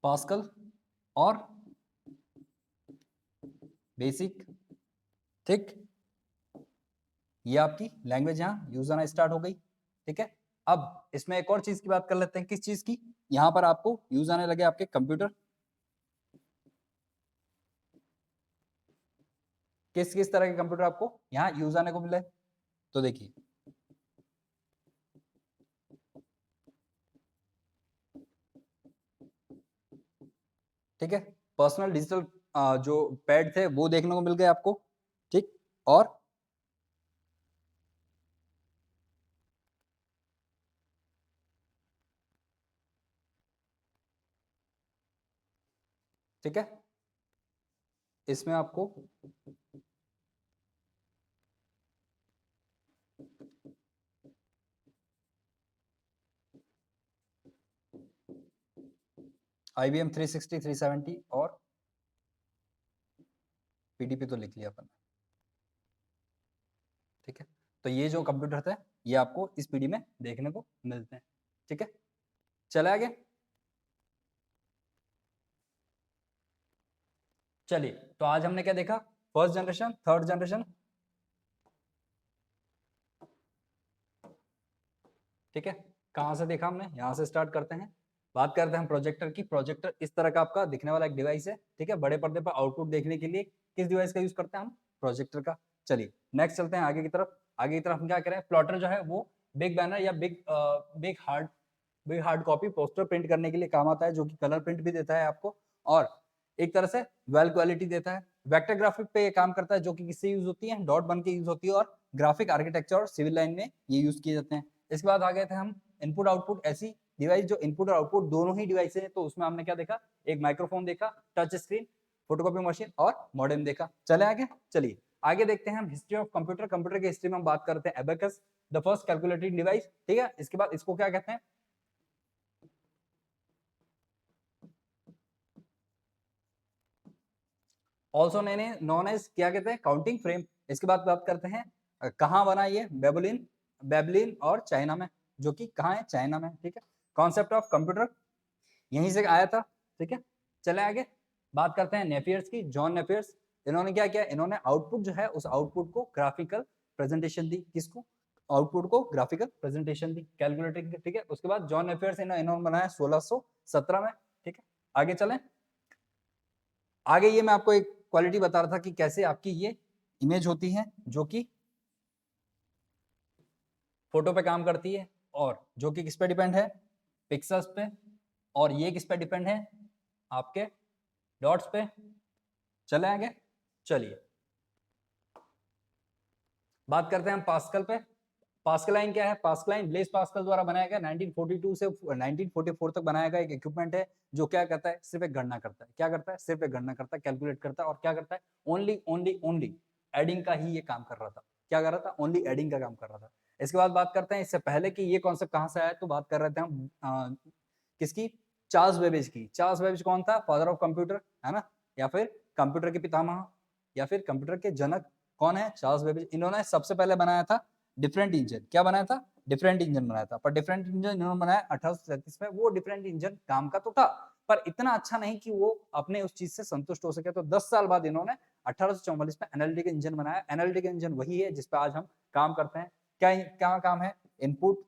पास्कल और बेसिक। ठीक, ये आपकी लैंग्वेज यहाँ यूज आना स्टार्ट हो गई। ठीक है, अब इसमें एक और चीज की बात कर लेते हैं, किस चीज की, यहाँ पर आपको यूज आने लगे आपके कंप्यूटर। किस किस तरह के कंप्यूटर आपको यहाँ यूज आने को मिले, तो देखिए ठीक है, पर्सनल डिजिटल जो पैड थे वो देखने को मिल गए आपको। ठीक, और ठीक है, इसमें आपको IBM 360 370 और PDP तो लिख लिया अपन। ठीक है, तो ये जो कंप्यूटर थे ये आपको इस पीडी में देखने को मिलते हैं। ठीक है, चले आगे, चलिए तो आज हमने क्या देखा, फर्स्ट जनरेशन, थर्ड जनरेशन। ठीक है, कहाँ से देखा हमने, यहाँ से स्टार्ट करते हैं। बात करते हैं हम प्रोजेक्टर की। प्रोजेक्टर इस तरह का आपका दिखने वाला एक डिवाइस है। ठीक है, बड़े पर्दे पर आउटपुट देखने के लिए किस डिवाइस का यूज करते हैं हम, प्रोजेक्टर का। चलिए नेक्स्ट चलते हैं आगे की तरफ। आगे की तरफ हम क्या करें, प्लॉटर जो है वो बिग बैनर या big hard copy poster print करने के लिए काम आता है, जो कि कलर प्रिंट भी देता है आपको और एक तरह से वेल क्वालिटी देता है। वेक्टर ग्राफिक पे ये काम करता है, जो कि किससे यूज होती है, डॉट बन के यूज होती है और ग्राफिक आर्किटेक्चर और सिविल लाइन में ये यूज किए जाते हैं। इसके बाद आ गए थे हम इनपुट आउटपुट, ऐसी डिवाइस जो इनपुट और आउटपुट दोनों ही डिवाइस है। तो उसमें हमने क्या देखा, एक माइक्रोफोन देखा, टच स्क्रीन, फोटोकॉपी मशीन और मॉडेम देखा। चले आगे, चलिए आगे देखते हैं हम हिस्ट्री ऑफ कंप्यूटर। कंप्यूटर की हिस्ट्री में हम बात करते हैं abacus, the first calculating device. ठीक है, इसके बाद इसको क्या कहते हैं, ऑल्सो नोन एज क्या कहते हैं, काउंटिंग फ्रेम। इसके बाद बात करते हैं कहाँ बना ये, बेबलिन, बेबलिन और चाइना में, जो कि कहाँ है, चाइना में। ठीक है, कॉन्सेप्ट ऑफ कंप्यूटर यहीं से आया था। ठीक है, चले आगे बात करते हैं नेपियर्स की, जॉन नेपियर्स। इन्होंने क्या किया, इन्होंने आउटपुट जो है उस आउटपुट को ग्राफिकल प्रेजेंटेशन दी, किसको, आउटपुट को ग्राफिकल प्रेजेंटेशन दी कैलकुलेटिंग। ठीक है, उसके बाद जॉन नेपियर्स इन्होंने बनाया 1617 में। ठीक है, आगे चलें, आगे ये मैं आपको एक क्वालिटी बता रहा था कि कैसे आपकी ये इमेज होती है, जो कि फोटो पे काम करती है और जो कि किस पे डिपेंड है, पिक्सल्स पे, और ये किस पे डिपेंड है, आपके डॉट्स पे। चले आगे, चलिए बात करते हैं हम पास्कल पे। पास्कलाइन क्या है? पास्कलाइन ब्लेस पास्कल द्वारा बनाया गया 1942 से 1944 तक बनाया गया एक इक्विपमेंट है जो क्या करता है? सिर्फ एक गणना करता है। क्या करता है? सिर्फ एक गणना करता है, कैलकुलेट करता है और क्या करता है? ओनली एडिंग का ही ये काम कर रहा था। क्या कर रहा था? ओनली एडिंग का काम कर रहा था। इसके बाद बात करते हैं इससे पहले कि ये कॉन्सेप्ट कहाँ से आया, तो बात कर रहे थे हम किसकी? चार्ल्स बेबेज की। चार्ल्स बेबेज कौन था? फादर ऑफ कंप्यूटर, है ना, या फिर कंप्यूटर के पितामह या फिर कंप्यूटर के जनक कौन है? Charles Babbage. इन्होंने सबसे पहले बनाया था डिफरेंट इंजन। क्या बनाया था? डिफरेंट इंजन बनाया था। पर डिफरेंट इंजन इन्होंने बनाया 1837 में। वो डिफरेंट इंजन काम का तो था पर इतना अच्छा नहीं कि वो अपने उस चीज से संतुष्ट हो सके, तो 10 साल बाद इन्होंने 1844 में एनालिटिकल इंजन बनाया। एनालिटिकल इंजन वही है जिस पे आज हम काम करते हैं। क्या काम है? इनपुट,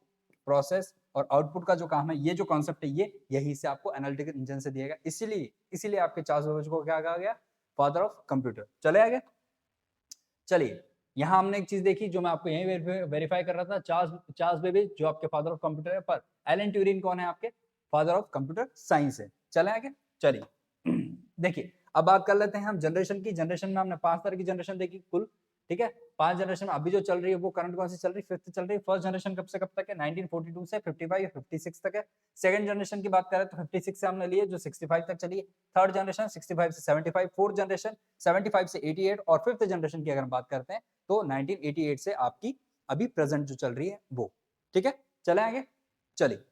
प्रोसेस और आउटपुट का जो काम है, ये जो कॉन्सेप्ट है ये यही से आपको एनालिटिकल इंजन से दिया गया। इसीलिए आपके चार्ल्स बेबेज को क्या कहा गया? Father of computer. चले आगे। चलिए, यहाँ हमने एक चीज देखी जो मैं आपको यही वेरीफाई कर रहा था। चार्ल्स बेबेज जो आपके फादर ऑफ कंप्यूटर है, पर एलन ट्यूरिंग कौन है? आपके फादर ऑफ कंप्यूटर साइंस है। चले आगे। चलिए देखिए, अब बात कर लेते हैं हम जनरेशन की। जनरेशन में हमने 5 तरह की जनरेशन देखी कुल, ठीक है। 5 जनरेशन अभी जो चल रही है वो करंट कौन सी चल रही है? 5th चल रही है। फर्स्ट जनरेशन कब से कब तक है? 1942 से 55 या 56 तक है। सेकंड जनरेशन की बात करें तो 56 से हमने लिए जो 65 तक चली है। थर्ड जनरेशन 65 से 75, फोर्थ जनरेशन 75 से 88 और फिफ्थ जनरेशन की अगर हम बात करते हैं तो 1988 से आपकी अभी प्रेजेंट जो चल रही है वो, ठीक है। चले आगे। चलिए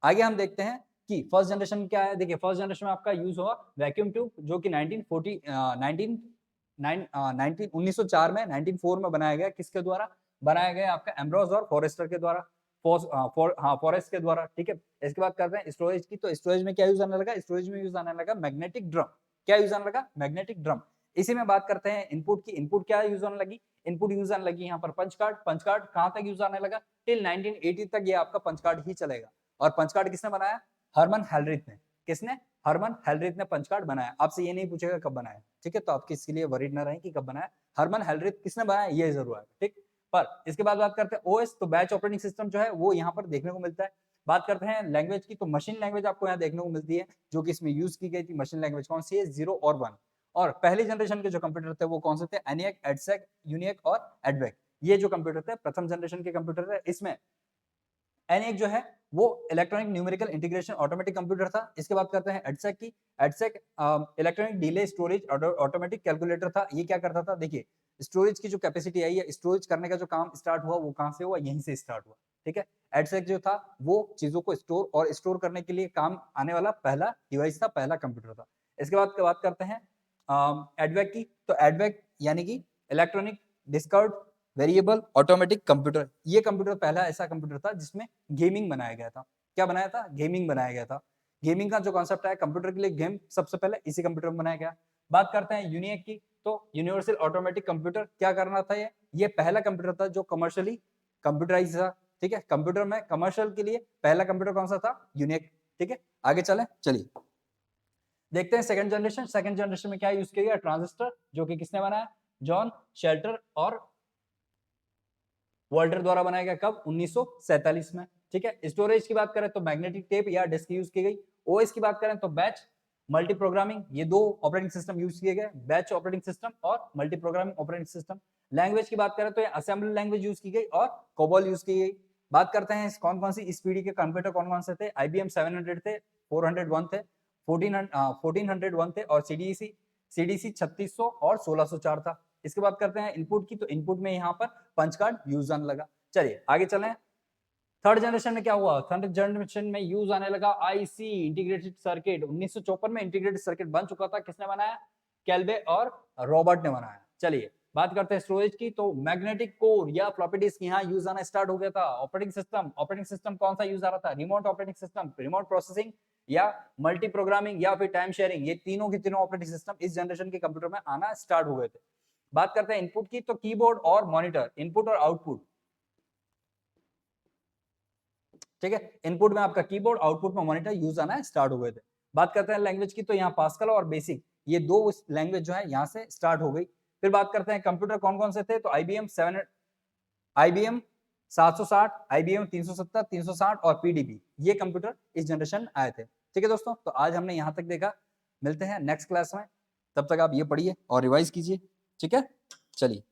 आगे हम देखते हैं कि फर्स्ट जनरेशन क्या है। देखिए, फर्स्ट जनरेशन में आपका यूज हुआ वैक्यूम ट्यूब जो कि 1904 में 1904 में बनाया गया। किसके द्वारा बनाया गया? आपका एम्ब्रोस और फॉरेस्टर के द्वारा, फॉरेस्ट के द्वारा, ठीक है। इसके बाद करते हैं स्टोरेज की। तो स्टोरेज में क्या यूज आने लगा? स्टोरेज में यूज आने लगा मैग्नेटिक ड्रम। क्या यूज आने लगा? Magnetic drum. इसी में बात करते हैं इनपुट की। इनपुट क्या यूज आने लगी? इनपुट यूज आने लगी यहाँ पर पंच कार्ड। पंच कार्ड कहां तक यूज आने लगा? टिल 1980 तक ये आपका पंच कार्ड ही चलेगा। और पंच कार्ड किसने बनाया? हरमन हेलरिथ ने। किसने? हरमन हेलरिथ ने पंच कार्ड बनाया। आपसे ये नहीं पूछेगा कब बनाया, ठीक है, तो आपके इसके लिए वरीड ना रहें कि कब बनाया। हरमन हेलरिथ किसने बनाया ये जरूर है, ठीक। पर इसके बाद बात करते हैं ओएस। तो बैच ऑपरेटिंग सिस्टम जो है वो यहाँ पर देखने को मिलता है। बात करते हैं लैंग्वेज की। तो मशीन लैंग्वेज आपको यहाँ देखने को मिलती है जो कि इसमें यूज की गई थी। मशीन लैंग्वेज कौन सी है? 0 और 1। और पहली जनरेशन के जो कंप्यूटर थे वो कौन से थे? एनियक, एडसेक, यूनियक और एडवेक। ये जो कंप्यूटर थे प्रथम जनरेशन के कंप्यूटर थे। इसमें एनियक जो है वो electronic numerical integration automatic computer था। इसके बाद करते हैं एडसेक की। EDSAC electronic delay storage automatic calculator था। ये क्या करता था? देखिए, स्टोरेज की जो कैपेसिटी आई है, स्टोरेज करने का जो काम स्टार्ट हुआ वो कहां से हुआ? यहीं से स्टार्ट हुआ, ठीक है। एडसेक जो था वो चीजों को स्टोर करने के लिए काम आने वाला पहला डिवाइस था, पहला कंप्यूटर था। इसके बाद बात करते हैं एडवेक की। तो एडवेक यानी कि electronic discard variable automatic computer. ये कंप्यूटर पहला ऐसा कंप्यूटर था जिसमें गेमिंग बनाया गया था। क्या बनाया था? गेमिंग बनाया गया था। गेमिंग का जो कॉन्सेप्ट है कंप्यूटर के लिए, गेम सबसे पहले इसी कंप्यूटर में बनाया गया। बात करते हैं यूनिएक की। तो यूनिवर्सल ऑटोमेटिक कंप्यूटर क्या करना था? ये पहला कंप्यूटर था जो कमर्शियली कंप्यूटराइज था, ठीक है। कंप्यूटर में कमर्शियल के लिए पहला कंप्यूटर कौन सा था? यूनिक, ठीक है। आगे चले। चलिए देखते हैं सेकंड जनरेशन। सेकंड जनरेशन में क्या यूज किया गया? ट्रांजिस्टर, जो कि किसने बनाया? जॉन शेल्टर और वॉल्टर द्वारा बनाया गया। कब? 1947 में, ठीक है। स्टोरेज की बात करें तो मैग्नेटिक टेप या डिस्क यूज की गई। ओएस की बात करें तो बैच, मल्टी प्रोग्रामिंग, ये दो ऑपरेटिंग सिस्टम यूज किए गए, बैच ऑपरेटिंग सिस्टम और multi programming operating system. Language की बात करें तो असेंबली लैंग्वेज यूज की गई और कोबॉल यूज की गई। बात करते हैं कौन कौन सी स्पीडी के कंप्यूटर कौन कौन से थे? IBM 700 थे, 401 थे, 1401 थे और CDC 3600 और 1604 था। इसके बाद करते हैं इनपुट की। तो इनपुट में यहाँ पर पंच कार्ड यूज आने लगा। चलिए आगे चलें। थर्ड जनरेशन में क्या हुआ? थर्ड जनरेशन में यूज आने लगा आईसी, इंटीग्रेटेड सर्किट। 1954 में इंटीग्रेटेड सर्किट बन चुका था। किसने बनाया? कैल्वे और रॉबर्ट ने बनाया। चलिए बात करते हैं स्टोरेज की। तो मैग्नेटिक कोर या फ्लॉपी डिस्क यहाँ यूज आना स्टार्ट हो गया था। ऑपरेटिंग सिस्टम कौन सा यूज आ रहा था? Remote operating system, remote processing या मल्टी प्रोग्रामिंग या फिर टाइम शेयरिंग। ये तीनों के तीनों ऑपरेटिंग सिस्टम इस जनरेशन के कंप्यूटर में आना स्टार्ट हो गए थे। बात करते हैं इनपुट की। तो कीबोर्ड और मॉनिटर, इनपुट और आउटपुट, ठीक है। इनपुट में आपका कीबोर्ड, आउटपुट में मॉनिटर यूज आना स्टार्ट हो गए थे। बात करते हैं लैंग्वेज की। तो यहाँ पास्कल और बेसिक, ये दो लैंग्वेज जो है यहाँ से स्टार्ट हो गई। फिर बात करते हैं कंप्यूटर कौन कौन से थे। तो IBM 760, IBM 370, 360 और PDB, ये कंप्यूटर इस जनरेशन आए थे, ठीक है दोस्तों। तो आज हमने यहाँ तक देखा। मिलते हैं नेक्स्ट क्लास में, तब तक आप ये पढ़िए और रिवाइज कीजिए, ठीक है। चलिए।